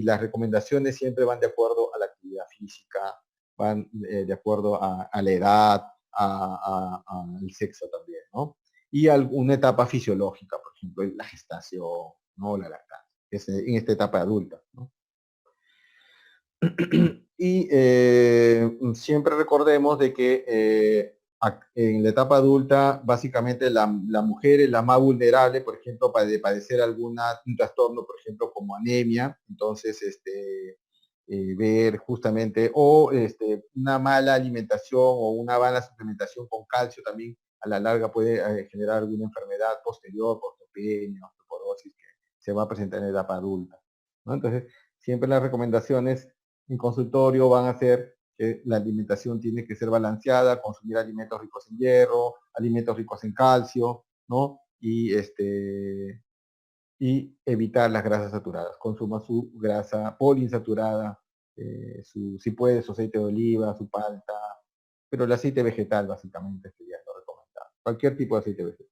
las recomendaciones siempre van de acuerdo a la actividad física, van de acuerdo a la edad, al sexo también, ¿no? Y alguna etapa fisiológica, por ejemplo, la gestación, ¿no? La lactancia, en esta etapa adulta, ¿no? Y siempre recordemos de que en la etapa adulta, básicamente la mujer es la más vulnerable, por ejemplo, de padecer un trastorno, por ejemplo, como anemia. Entonces, ver justamente, o una mala alimentación o una mala suplementación con calcio también a la larga puede generar alguna enfermedad posterior, osteopenia, osteoporosis, que se va a presentar en la etapa adulta, ¿no? Entonces, siempre las recomendaciones en consultorio van a ser que la alimentación tiene que ser balanceada, consumir alimentos ricos en hierro, alimentos ricos en calcio, ¿no? Y evitar las grasas saturadas. Consuma su grasa poliinsaturada, si puede, su aceite de oliva, su palta, pero el aceite vegetal básicamente sería lo recomendado. Cualquier tipo de aceite vegetal.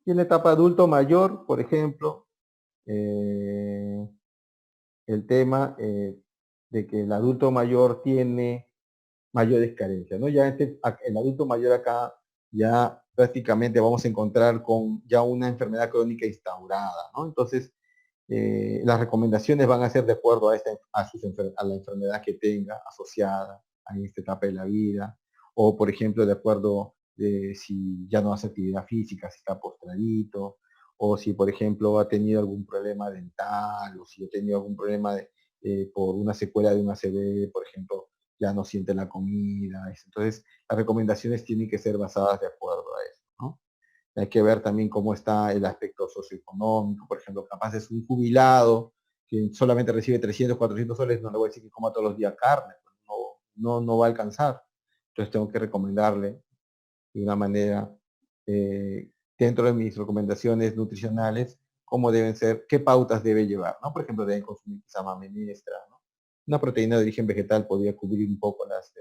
Y en la etapa adulto mayor, por ejemplo, el tema de que el adulto mayor tiene mayores carencias, ¿no? Ya el adulto mayor acá ya prácticamente vamos a encontrar con ya una enfermedad crónica instaurada, ¿no? Entonces, las recomendaciones van a ser de acuerdo a la enfermedad que tenga asociada a esta etapa de la vida, o por ejemplo, de acuerdo de si ya no hace actividad física, si está postradito, o si por ejemplo ha tenido algún problema dental, o si ha tenido algún problema por una secuela de un ACV, por ejemplo, ya no siente la comida. Entonces, las recomendaciones tienen que ser basadas de acuerdo a eso, ¿no? Hay que ver también cómo está el aspecto socioeconómico, por ejemplo, capaz es un jubilado que solamente recibe 300, 400 soles, no le voy a decir que coma todos los días carne, pues no va a alcanzar. Entonces tengo que recomendarle de una manera, dentro de mis recomendaciones nutricionales, cómo deben ser, qué pautas debe llevar, ¿no? Por ejemplo, deben consumir quizá menestra, ¿no? Una proteína de origen vegetal podría cubrir un poco las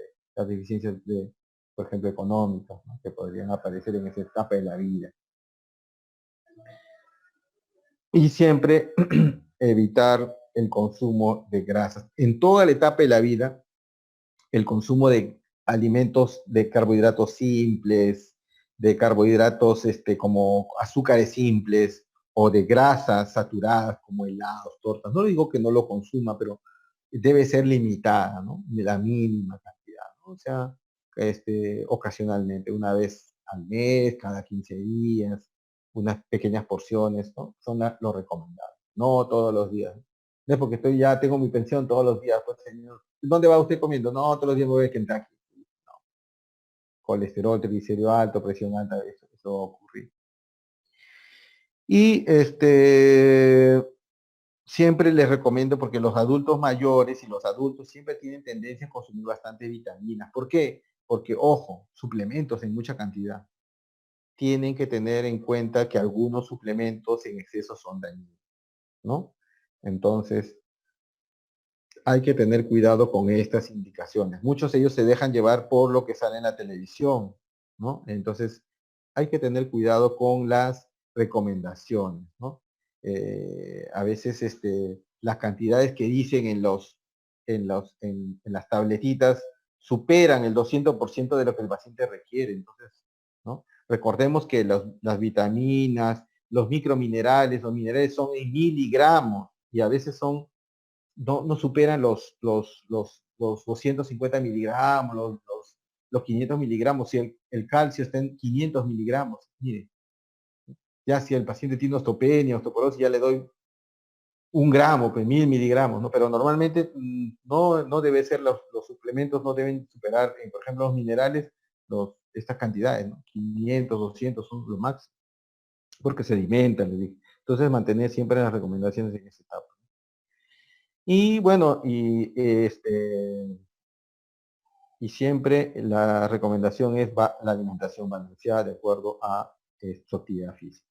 deficiencias por ejemplo, económicas, ¿no? Que podrían aparecer en esa etapa de la vida. Y siempre evitar el consumo de grasas. En toda la etapa de la vida, el consumo de alimentos de carbohidratos simples, de carbohidratos como azúcares simples o de grasas saturadas como helados, tortas. No digo que no lo consuma, pero debe ser limitada, ¿no? De la mínima cantidad, ¿no? O sea, ocasionalmente, una vez al mes, cada 15 días, unas pequeñas porciones, ¿no? Son lo recomendable. No todos los días. No es porque ya tengo mi pensión todos los días, pues señor. ¿Dónde va usted comiendo? No, todos los días me voy a Kentucky. No. Colesterol, triglicérido alto, presión alta, eso va a ocurrir. Y siempre les recomiendo, porque los adultos mayores y los adultos siempre tienen tendencia a consumir bastante vitaminas. ¿Por qué? Porque, ojo, suplementos en mucha cantidad. Tienen que tener en cuenta que algunos suplementos en exceso son dañinos, ¿no? Entonces, hay que tener cuidado con estas indicaciones. Muchos de ellos se dejan llevar por lo que sale en la televisión, ¿no? Entonces, hay que tener cuidado con las recomendaciones, ¿no? A veces las cantidades que dicen en las tabletitas superan el 200% de lo que el paciente requiere. Entonces, ¿no? Recordemos que las vitaminas, los microminerales, los minerales son en miligramos y a veces no superan los 250 miligramos, los 500 miligramos. Si el calcio está en 500 miligramos, mire, ya si el paciente tiene osteopenia, osteoporosis, ya le doy 1 gramo, pues 1000 miligramos, ¿no? Pero normalmente no debe ser, los suplementos no deben superar, por ejemplo, los minerales, estas cantidades, ¿no? 500, 200 son lo máximo, porque se alimentan, le dije. Entonces, mantener siempre las recomendaciones en esta etapa. Y bueno, y siempre la recomendación es la alimentación balanceada de acuerdo a su actividad física.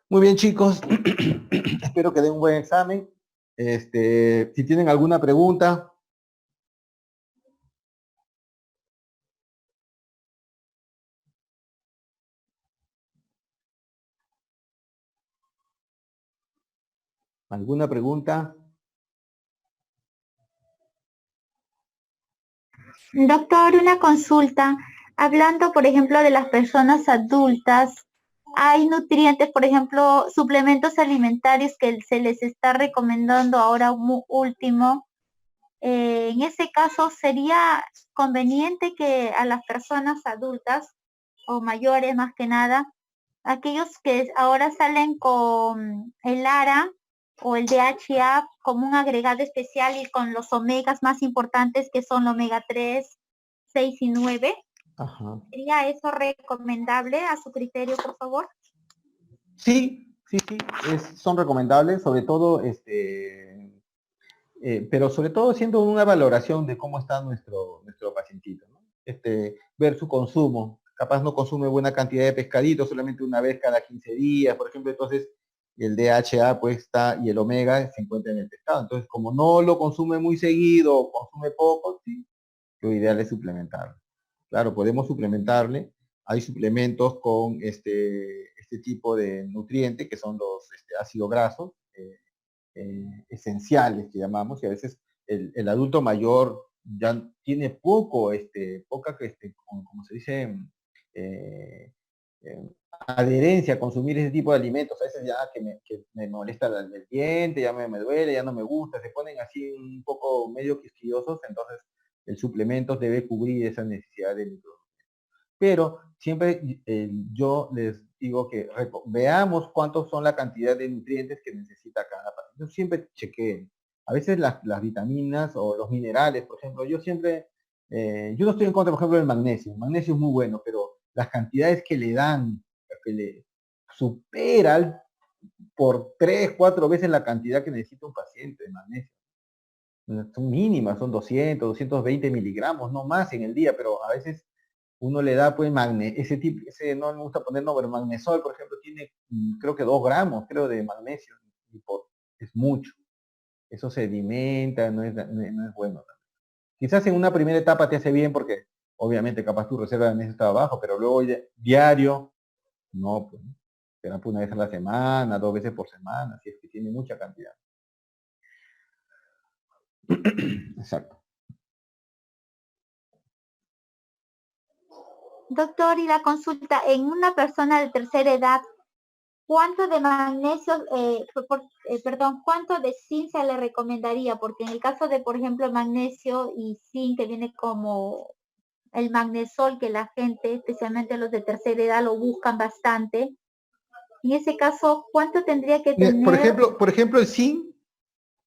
Muy bien, chicos. Espero que den un buen examen. Si tienen alguna pregunta. ¿Alguna pregunta? Doctor, una consulta. Hablando, por ejemplo, de las personas adultas, hay nutrientes, por ejemplo, suplementos alimentarios que se les está recomendando ahora último. En ese caso, sería conveniente que a las personas adultas o mayores más que nada, aquellos que ahora salen con el ARA o el DHA como un agregado especial y con los omegas más importantes que son omega 3, 6 y 9. Ajá. ¿Sería eso recomendable a su criterio, por favor? Sí, son recomendables, sobre todo, pero sobre todo haciendo una valoración de cómo está nuestro pacientito, ¿no? Ver su consumo. Capaz no consume buena cantidad de pescadito, solamente una vez cada 15 días, por ejemplo, entonces el DHA pues está, y el omega se encuentra en el pescado. Entonces, como no lo consume muy seguido o consume poco, sí, lo ideal es suplementarlo. Claro, podemos suplementarle. Hay suplementos con este tipo de nutrientes que son los ácidos grasos esenciales que llamamos, y a veces el adulto mayor ya tiene poca, como se dice, eh, adherencia a consumir ese tipo de alimentos. A veces ya que me molesta el diente, ya me duele, ya no me gusta, se ponen así un poco medio quisquillosos, entonces el suplemento debe cubrir esa necesidad de micronutrientes. Pero siempre yo les digo que veamos cuántos son la cantidad de nutrientes que necesita cada paciente. Yo siempre chequeen. A veces las vitaminas o los minerales, por ejemplo, yo no estoy en contra, por ejemplo, del magnesio. El magnesio es muy bueno, pero las cantidades que le dan, que le superan por 3, 4 veces la cantidad que necesita un paciente de magnesio. Son mínimas, son 200, 220 miligramos, no más en el día, pero a veces uno le da pues ese no me gusta poner nombre, magnesol, por ejemplo, tiene creo que 2 gramos, creo, de magnesio, es mucho. Eso sedimenta, no es bueno. Quizás en una primera etapa te hace bien porque obviamente capaz tu reserva de magnesio está abajo, pero luego diario, no, pues, será una vez a la semana, 2 veces por semana, si es que tiene mucha cantidad. Exacto. Doctor, y la consulta, en una persona de tercera edad, ¿cuánto de magnesio, cuánto de zinc se le recomendaría? Porque en el caso de, por ejemplo, magnesio y zinc, que viene como el magnesol, que la gente, especialmente los de tercera edad, lo buscan bastante. En ese caso, ¿cuánto tendría que tener? Por ejemplo, el zinc,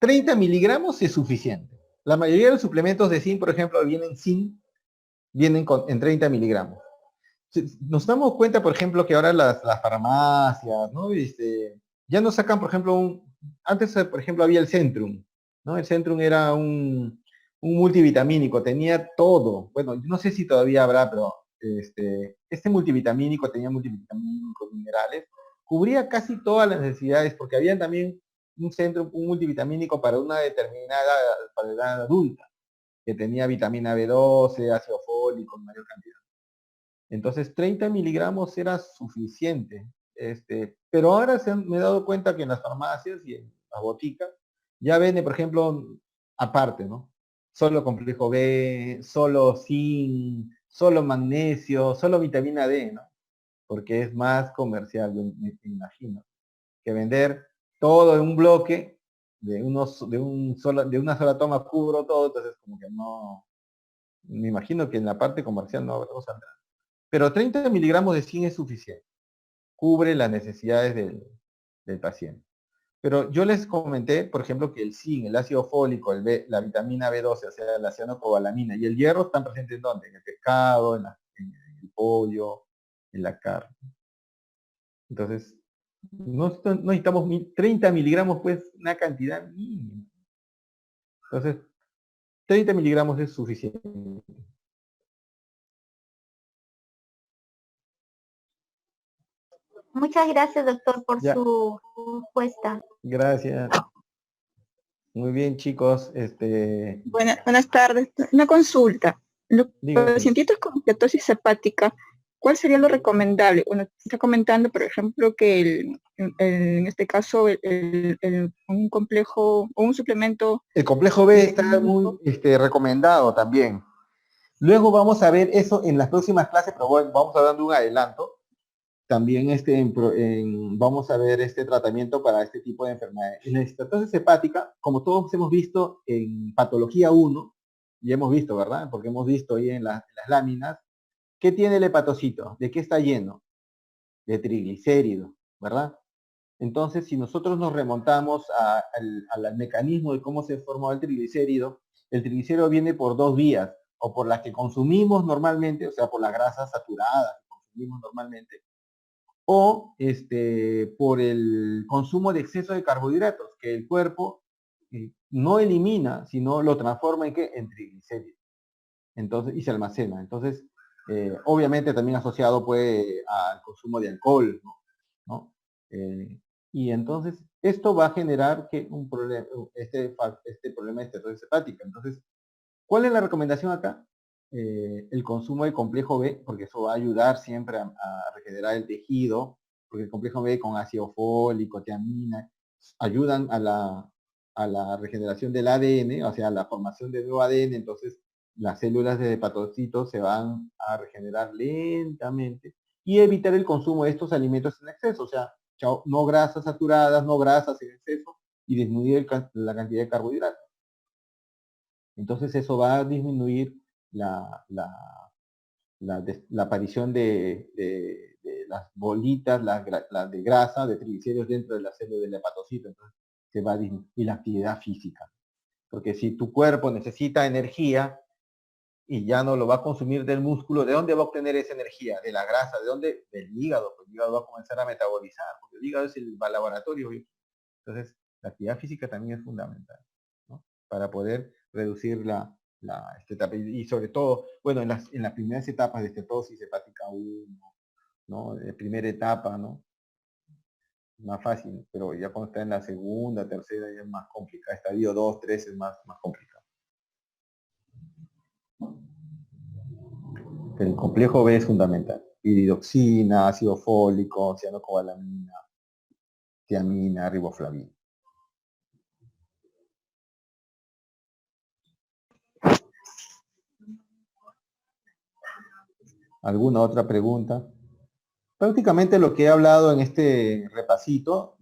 30 miligramos es suficiente. La mayoría de los suplementos de zinc, por ejemplo, vienen en 30 miligramos. Nos damos cuenta, por ejemplo, que ahora las farmacias, ¿no? Ya no sacan, por ejemplo, antes, por ejemplo, había el Centrum, ¿no? El Centrum era un multivitamínico, tenía todo. Bueno, no sé si todavía habrá, pero este multivitamínico tenía multivitamínicos, minerales, cubría casi todas las necesidades, porque había también un multivitamínico para una determinada, para la edad adulta, que tenía vitamina B12, ácido fólico en mayor cantidad. Entonces 30 miligramos era suficiente. Pero ahora me he dado cuenta que en las farmacias y en las boticas ya vende, por ejemplo, aparte, ¿no? Solo complejo B, solo zinc, solo magnesio, solo vitamina D, ¿no? Porque es más comercial, yo me imagino, que vender todo en un bloque de una sola toma, cubro todo, entonces como que no, me imagino que en la parte comercial no saldrá. Pero 30 miligramos de zinc es suficiente. Cubre las necesidades del paciente. Pero yo les comenté, por ejemplo, que el zinc, el ácido fólico, la vitamina B12, o sea, la cianocobalamina y el hierro están presentes ¿en dónde? En el pescado, en el pollo, en la carne. Entonces, no necesitamos 30 miligramos, pues, una cantidad mínima. Entonces, 30 miligramos es suficiente. Muchas gracias, doctor, por su respuesta. Gracias. Muy bien, chicos. Buenas tardes. Una consulta. Los Dígame. pacientitos con ketosis hepática, ¿cuál sería lo recomendable? Uno está comentando, por ejemplo, que en este caso un complejo o un suplemento. El complejo B está muy recomendado también. Luego vamos a ver eso en las próximas clases, pero bueno, vamos a dando un adelanto. también vamos a ver este tratamiento para este tipo de enfermedades. En la estatosis hepática, como todos hemos visto en patología 1, y hemos visto, ¿verdad? Porque hemos visto ahí en las láminas, ¿qué tiene el hepatocito? ¿De qué está lleno? De triglicéridos, ¿verdad? Entonces, si nosotros nos remontamos al mecanismo de cómo se formó el triglicérido viene por dos vías, o por las que consumimos normalmente, o sea, por las grasas saturadas que consumimos normalmente, o por el consumo de exceso de carbohidratos, que el cuerpo no elimina, sino lo transforma en ¿qué? En triglicéridos. Entonces, y se almacena. Entonces, obviamente también asociado pues al consumo de alcohol, ¿no? Y entonces, esto va a generar que un problema, este problema de estatosis hepática. Entonces, ¿cuál es la recomendación acá? El consumo de complejo B, porque eso va a ayudar siempre a regenerar el tejido, porque el complejo B con ácido fólico, tiamina, ayudan a la regeneración del ADN, o sea, a la formación de nuevo ADN, entonces las células de hepatocitos se van a regenerar lentamente y evitar el consumo de estos alimentos en exceso, o sea, no grasas saturadas, no grasas en exceso y disminuir la cantidad de carbohidratos. Entonces eso va a disminuir la aparición de las bolitas, las de grasa, de triglicéridos dentro de la célula del hepatocito. Entonces se va a disminuir la actividad física. Porque si tu cuerpo necesita energía y ya no lo va a consumir del músculo, ¿de dónde va a obtener esa energía? De la grasa, ¿de dónde? Del hígado, pues el hígado va a comenzar a metabolizar, porque el hígado es el laboratorio. Entonces la actividad física también es fundamental, ¿no? Para poder reducir esta etapa. Y sobre todo, bueno, en las primeras etapas de estatosis hepática 1, ¿no? Primera etapa, ¿no? Más fácil, pero ya cuando está en la segunda, tercera, ya es más complicado. Estadio 2, 3 es más complicado. El complejo B es fundamental. Iridoxina, ácido fólico, cianocobalamina, tiamina, riboflavina. ¿Alguna otra pregunta? Prácticamente lo que he hablado en este repasito,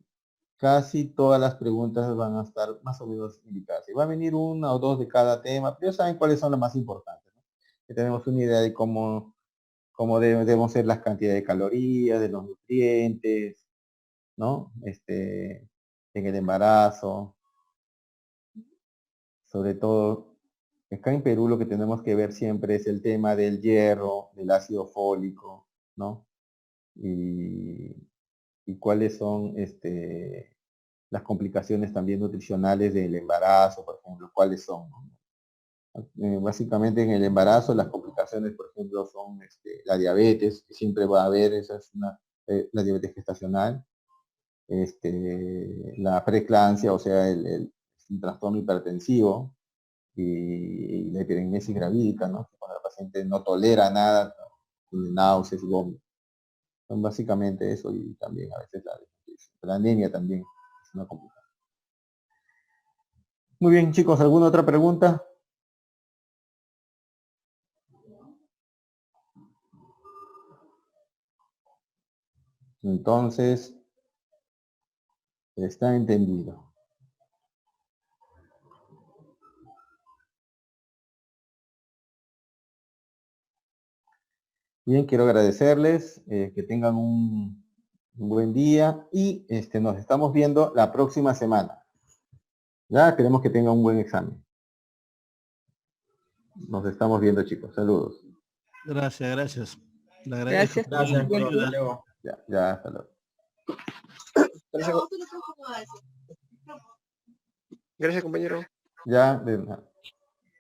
casi todas las preguntas van a estar más o menos indicadas. Y va a venir una o dos de cada tema, pero ya saben cuáles son las más importantes, ¿no? Que tenemos una idea de cómo debemos ser las cantidades de calorías, de los nutrientes, ¿no? En el embarazo. Sobre todo, acá en Perú lo que tenemos que ver siempre es el tema del hierro, del ácido fólico, ¿no? Y cuáles son las complicaciones también nutricionales del embarazo, por ejemplo, cuáles son, ¿no? Básicamente en el embarazo las complicaciones, por ejemplo, son la diabetes, que siempre va a haber, esa es la diabetes gestacional, la preeclampsia, o sea, el trastorno hipertensivo, y la hiperemmesis gravídica, ¿no? Cuando la paciente no tolera nada, tiene náuseas y vómitos. Son básicamente eso, y también a veces la anemia también es una complicación. Muy bien, chicos, ¿alguna otra pregunta? Entonces, está entendido. Bien, quiero agradecerles, que tengan un buen día y nos estamos viendo la próxima semana. Ya queremos que tengan un buen examen. Nos estamos viendo, chicos. Saludos. Gracias, gracias. Le agradezco. Gracias. por la ayuda. Ya, hasta luego. Gracias, compañero. Ya, de nada.